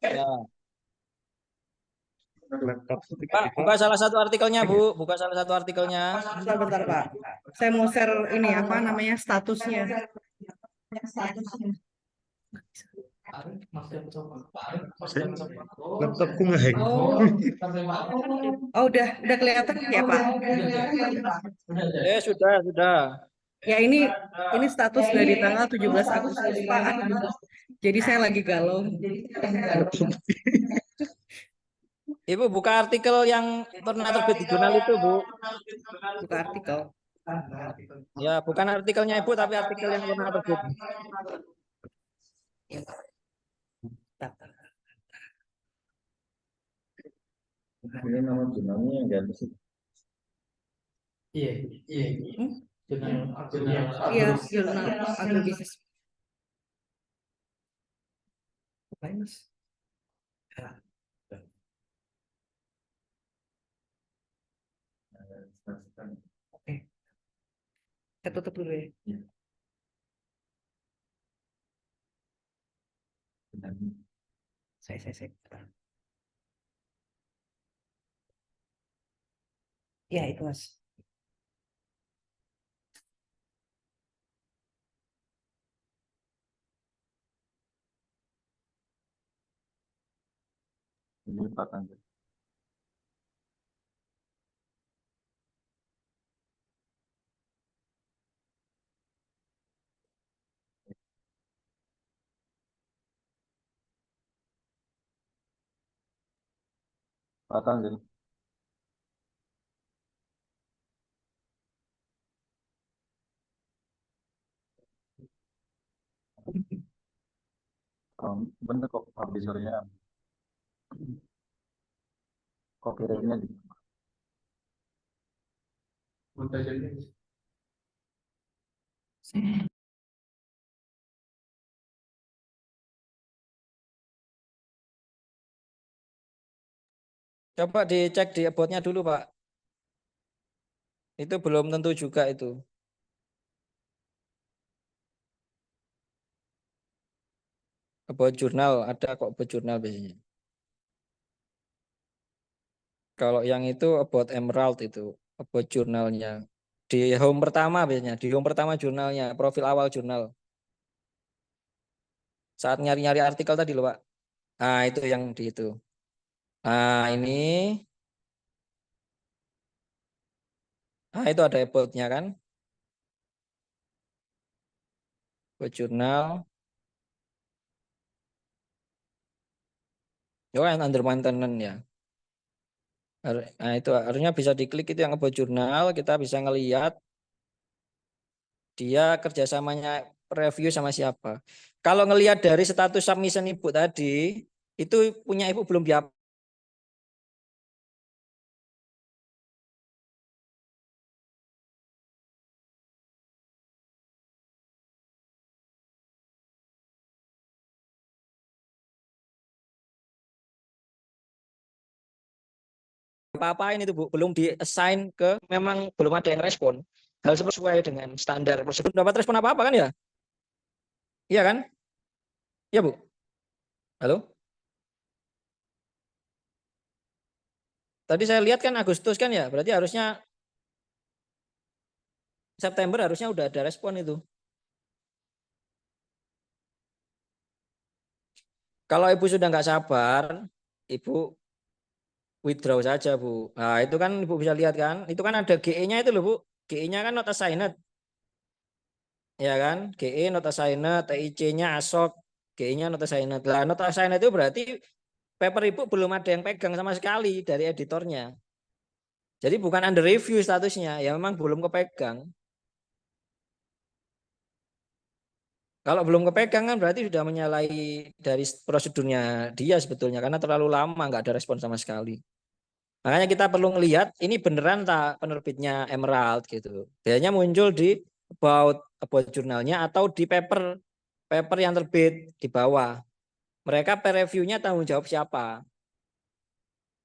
Ya. Laptop. Buka salah satu artikelnya, Bu. Buka salah satu artikelnya. Bentar Pak. Saya mau share ini apa namanya statusnya. Laptopku ngehang. Oh udah kelihatan ya Pak. Sudah. Ya ini status dari tanggal 17 Agustus Pak. Jadi saya lagi galau. Ibu buka artikel yang pernah terbit di jurnal itu, Bu. Buka artikel. Ya, bukan artikelnya Ibu, tapi artikel yang pernah terbit. Ini nama jurnalnya yang ganti sih. Iya, jurnal agrobisnis. Oke. Saya tutup dulu ya. Saya. Ya itu Mas. Ini Pak Tanjung. Pak Tanjung. Bener kok publishernya. Copyrightnya di Coba dicek di about-nya dulu, Pak. Itu belum tentu juga itu. About jurnal, ada kok about jurnal biasanya. Kalau yang itu about Emerald itu, about jurnalnya. Di home pertama biasanya, di home pertama jurnalnya, profil awal jurnal. Saat nyari-nyari artikel tadi loh, Pak. Nah, itu yang di itu. Nah, ini. Nah, itu ada about-nya kan. About jurnal. Oh, yang under maintenance ya. Nah, itu harusnya bisa diklik itu yang about jurnal, kita bisa ngelihat dia kerjasamanya review sama siapa. Kalau ngelihat dari status submission Ibu tadi, itu punya Ibu belum diapa. Apa-apain itu Bu, belum di-assign ke, memang belum ada yang respon. Hal sesuai dengan standar prosedur. Dapat respon apa-apa kan ya? Iya kan? Iya Bu? Halo? Tadi saya lihat kan Agustus kan ya, berarti harusnya September harusnya udah ada respon itu. Kalau Ibu sudah nggak sabar, Ibu withdraw saja, Bu. Nah, itu kan Ibu bisa lihat kan, itu kan ada GE-nya itu loh, Bu. GE-nya kan not assigned. Ya kan? GE not assigned, TIC-nya ASOK, GE-nya not assigned. Lah, not assigned itu berarti paper Ibu belum ada yang pegang sama sekali dari editornya. Jadi bukan under review statusnya, ya memang belum kepegang. Kalau belum kepegang kan berarti sudah menyalahi dari prosedurnya dia sebetulnya karena terlalu lama nggak ada respon sama sekali. Makanya kita perlu melihat ini beneran tak penerbitnya Emerald gitu. Biasanya muncul di about jurnalnya atau di paper yang terbit di bawah. Mereka peer review-nya tanggung jawab siapa?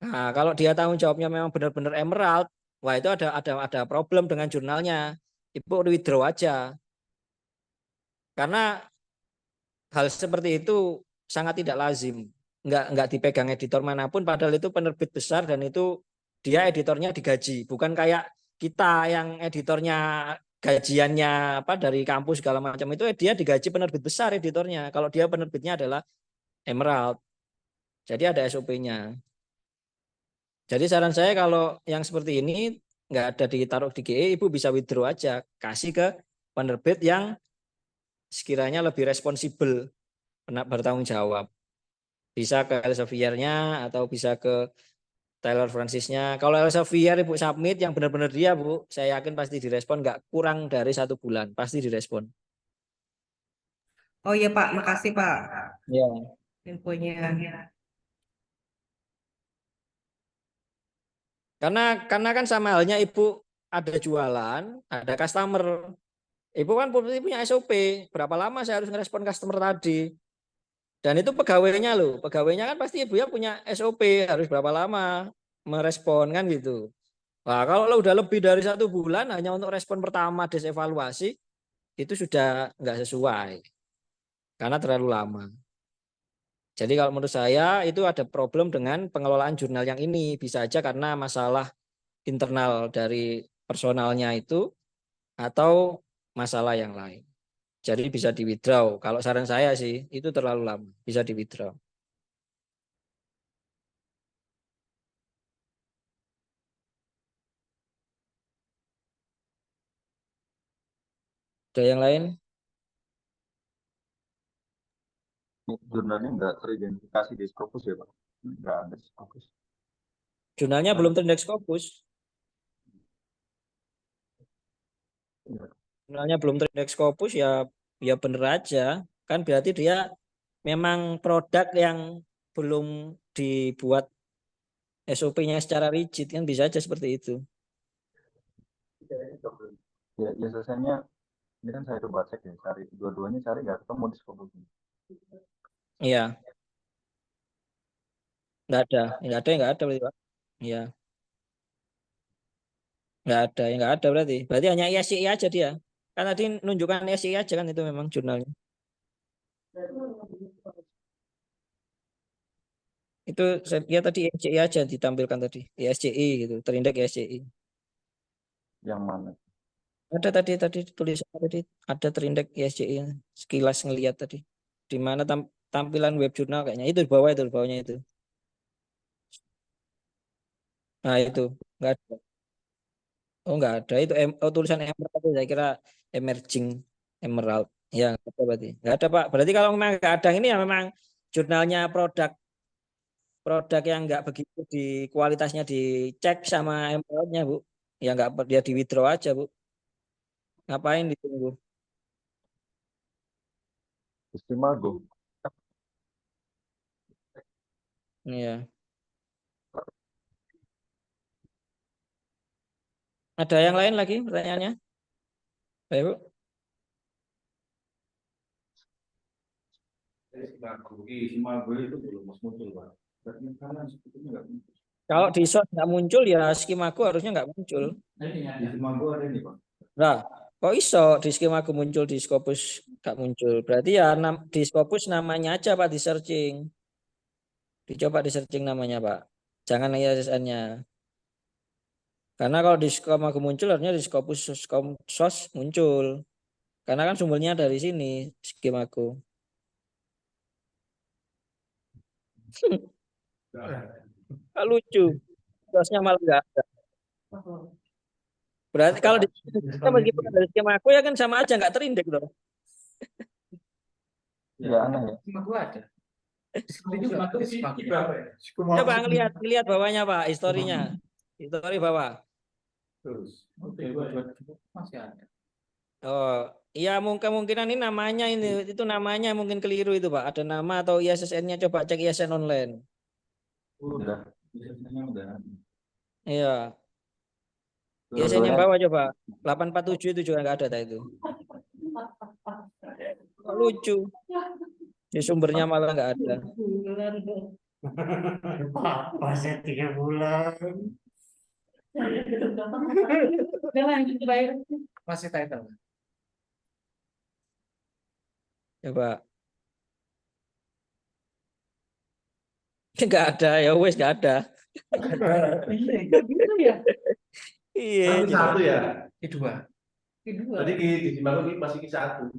Nah, kalau dia tanggung jawabnya memang benar-benar Emerald, wah itu ada problem dengan jurnalnya. Ibu withdraw aja. Karena hal seperti itu sangat tidak lazim. Nggak dipegang editor manapun padahal itu penerbit besar dan itu dia editornya digaji. Bukan kayak kita yang editornya gajiannya apa dari kampus segala macam itu dia digaji penerbit besar editornya. Kalau dia penerbitnya adalah Emerald. Jadi ada SOP-nya. Jadi saran saya kalau yang seperti ini nggak ada ditaruh di GE, Ibu bisa withdraw aja. Kasih ke penerbit yang sekiranya lebih responsibel, bertanggung jawab. Bisa ke Elsevier-nya atau bisa ke Taylor Francis-nya. Kalau Elsevier Ibu submit yang benar-benar dia, Bu, saya yakin pasti direspon nggak kurang dari 1 bulan. Pasti direspon. Oh iya Pak, makasih Pak Ya. infonya. Karena kan sama halnya Ibu ada jualan, ada customer. Ibu kan punya SOP, berapa lama saya harus ngerespon customer tadi. Dan itu pegawainya loh, pegawainya kan pasti Ibu ya punya SOP, harus berapa lama merespon kan gitu. Nah, kalau udah lebih dari 1 bulan hanya untuk respon pertama desevaluasi, itu sudah nggak sesuai. Karena terlalu lama. Jadi kalau menurut saya itu ada problem dengan pengelolaan jurnal yang ini. Bisa aja karena masalah internal dari personalnya itu atau masalah yang lain. Jadi bisa di withdraw. Kalau saran saya sih itu terlalu lama, bisa di withdraw. Ada yang lain? Jurnalnya nggak teridentifikasi di Scopus ya Pak? Nggak ada Scopus. Jurnalnya belum terindeks Scopus. Jurnalnya belum terindeks Scopus ya bener aja. Kan berarti dia memang produk yang belum dibuat SOP-nya secara rigid kan bisa aja seperti itu. Ya selesainya ini kan saya coba cek ya, cari dua-duanya cari nggak ketemu di Scopus. Iya. Nggak ada berarti Pak. Iya. Nggak ada berarti. Berarti hanya ISCI aja dia. Kan tadi nunjukkan ISCI aja kan itu memang jurnalnya. Itu saya lihat tadi ISCI aja ditampilkan tadi. ISCI gitu, terindeks ISCI. Yang mana? Ada tadi tulisan tadi ada terindeks ISCI sekilas ngelihat tadi. Di mana tampilan web jurnal kayaknya itu di bawah itu di bawahnya itu. Nah, itu enggak ada. Oh, enggak ada. Itu tulisan Emerald saya kira emerging Emerald. Ya, enggak ada berarti. Enggak ada, Pak. Berarti kalau memang enggak ada ini ya memang jurnalnya produk yang enggak begitu di kualitasnya dicek sama Emerald-nya, Bu. Ya enggak dia di withdraw aja, Bu. Ngapain ditunggu? Istimago. Iya. Ada yang lain lagi pertanyaannya? Baik, Bu. Istimago itu belum muncul Pak. Karena sebetulnya nggak muncul. Kalau di shot nggak muncul ya Skimago harusnya nggak muncul. Istimago ada nih Pak. Nah, kok iso di Skimago muncul di Scopus nggak muncul? Berarti ya di Scopus namanya aja Pak di searching. Dicoba di searching namanya Pak. Jangan ISSN-nya. Karena kalau di Skemago muncul, harusnya di Scopus Komsos muncul. Karena kan sumbernya dari sini, Skemago. Lucu. Sosnya malah nggak ada. Berarti kalau kita meskipun dari Skemago ya kan sama aja nggak terindeks loh. Ya aneh ya. Aku ada. Coba ngelihat bawahnya Pak, historinya. Histori bawah. Terus. Masih ada. Oh, iya kemungkinan ini namanya itu namanya mungkin keliru itu Pak. Ada nama atau ISSN-nya, coba cek ISSN online. Udah. Biasanya udah. Iya. ISSN yang bawah coba. 847 itu juga nggak ada tak itu. Oh, lucu. Di sumbernya malah nggak ada. Apa saya 3 bulan? Masih title. Coba. Nggak ada ya wes nggak ada. Gitu ya. Iya. Tapi satu ya. Kedua. Kedua. Tadi di Simbang masih ke satu.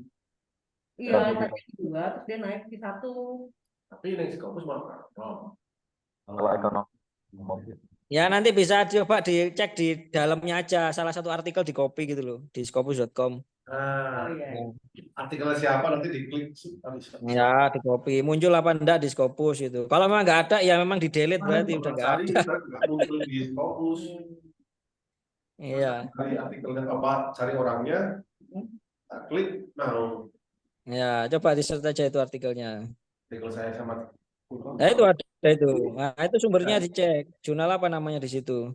Iya, naik kedua, terus dia naik di 1. Tapi yang Scopus malah kalau ekonomi. Ya nanti bisa coba dicek di dalamnya aja, salah satu artikel di copy gitu loh di scopus.com. Nah, iya. artikelnya siapa nanti diklik. Ya di copy, muncul apa enggak di Scopus itu. Kalau memang nggak ada ya memang di delete berarti udah nggak ada. Nggak muncul di Scopus. Iya. Cari artikelnya apa, cari orangnya, klik, nah Ya coba di search aja itu artikelnya. artikel saya sama. Nah itu ada itu. Nah itu sumbernya dicek. Jurnal apa namanya di situ.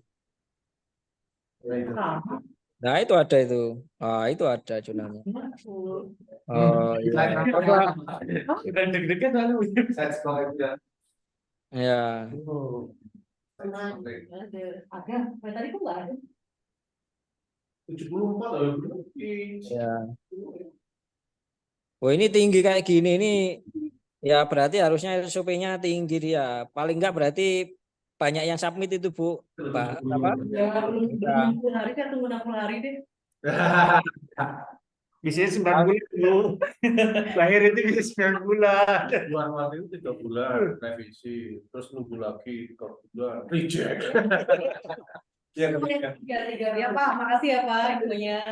Nah itu ada itu. Ah itu ada jurnalnya. Oh iya. Coba. Udah deg-degan lalu. Saya sekolah aja. Ya. Ada, tadi kok nggak ada. 74 Ya. Oh ini tinggi kayak gini ini ya berarti harusnya SOP-nya tinggi dia. Paling enggak berarti banyak yang submit itu Bu. Pak apa? Ya, belum 60 hari kan, tunggu 60 hari deh. Biasanya 9 bulan dulu. Lahir itu bisa 9 bulan. Bulan Maret itu 3 bulan revisi, terus nunggu lagi 3 bulan reject. Iya Ya Pak, makasih ya Pak infonya.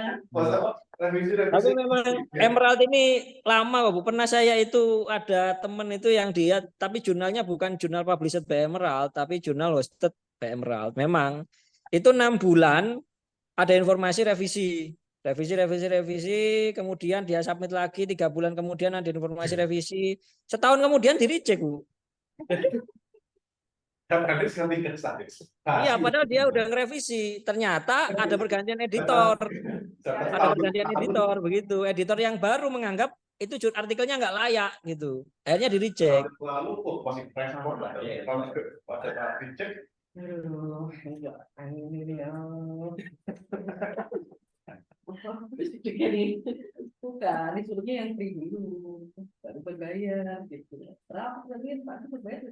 revisi. Tapi memang Emerald ini lama kok Bu. Pernah saya itu ada temen itu yang dia tapi jurnalnya bukan jurnal published by Emerald tapi jurnal hosted by Emerald. Memang itu 6 bulan ada informasi revisi. Revisi, kemudian dia submit lagi 3 bulan kemudian ada informasi revisi. Setahun kemudian di reject Bu. Iya, padahal dia udah ngerevisi. Ternyata ada pergantian editor. Ada pergantian editor begitu. Editor yang baru menganggap itu artikelnya nggak layak gitu. Akhirnya di reject. Lalu masih respon lah. Kalau pada reject. Aduh, enggak. Ini ya. Bukan, disuruhnya yang free dulu, baru berbayar gitu. Berapa lagi Pak? Berbayar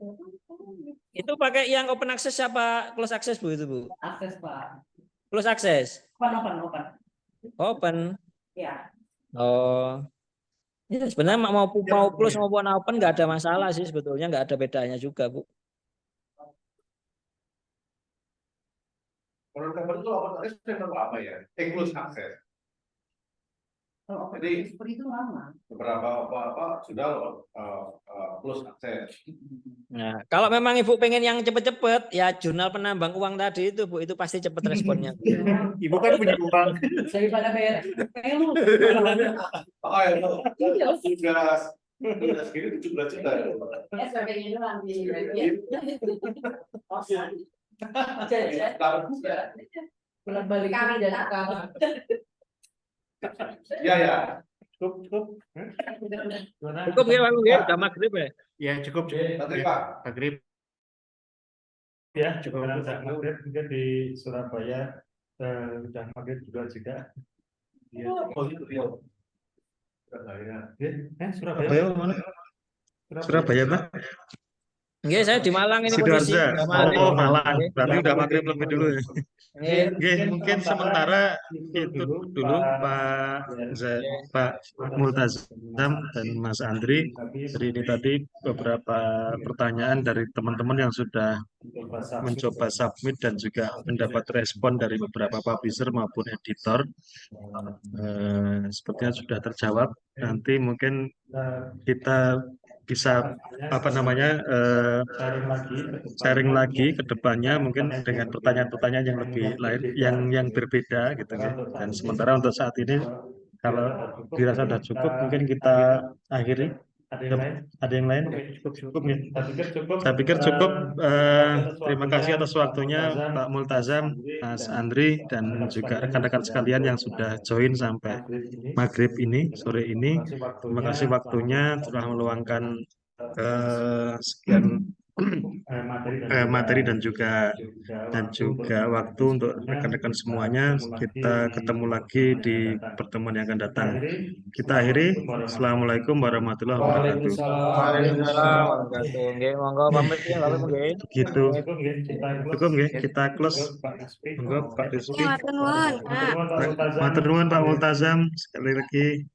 Itu pakai yang open access apa close access Bu itu Bu? akses Pak. Close access. Open. Open. Ya. Oh. Ya, sebenarnya mau close maupun open nggak ada masalah sih sebetulnya, nggak ada bedanya juga Bu. Menurut kamu itu open access memang apa ya? Close access. Jadi Seperti itu lama. beberapa apa sudah close access. Nah, kalau memang Ibu pengen yang cepet-cepet, ya jurnal penambang uang tadi itu Bu, itu pasti cepet responnya. Ibu kan punya uang. Daripada bayar pelu. Oh ya, sudah segini 17 juta. SPP-nya doang di bolak balik dari sekarang. Ya. Cukup. Cukup ya Bang ya, udah maghrib ya. Ya cukup. Nanti Pak. Maghrib. Ya, cukup maghrib juga di Surabaya udah maghrib juga. Ya. Oh itu Rio. Surabaya mana? Surabaya Pak. Nggih, saya di Malang ini posisi. Sidoarjo. Udah maghrib. Oh, Malang. Nggih. Berarti udah maghrib lebih dulu ya. Nggih. Oke, mungkin sementara itu dulu Pak Multazam dan Mas Andri. Jadi ini tadi beberapa pertanyaan dari teman-teman yang sudah mencoba submit dan juga mendapat respon dari beberapa publisher maupun editor. Sepertinya sudah terjawab. Nanti mungkin kita bisa sharing lagi ke depannya mungkin dengan pertanyaan-pertanyaan yang lebih lain yang berbeda gitu ya. Dan sementara untuk saat ini kalau dirasa sudah cukup mungkin kita akhiri. Ada yang lain? Cukup ya. Saya pikir cukup. Terima kasih atas waktunya Pak Multazam, Mas Andri, dan juga rekan-rekan sekalian yang sudah join sampai maghrib ini, sore ini. Terima kasih waktunya telah meluangkan sekian materi dan juga waktu untuk rekan-rekan semuanya. Kita ketemu lagi di pertemuan yang akan datang. Kita akhiri. Assalamualaikum warahmatullahi wabarakatuh. Waalaikumsalam warahmatullahi. Nggih, monggo pamit ya, Bapak nggih. Gitu. Cukup nggih, kita close. Monggo Pak Rizky. Matur nuwun, Pak. Matur nuwun Pak Multazam sekali lagi.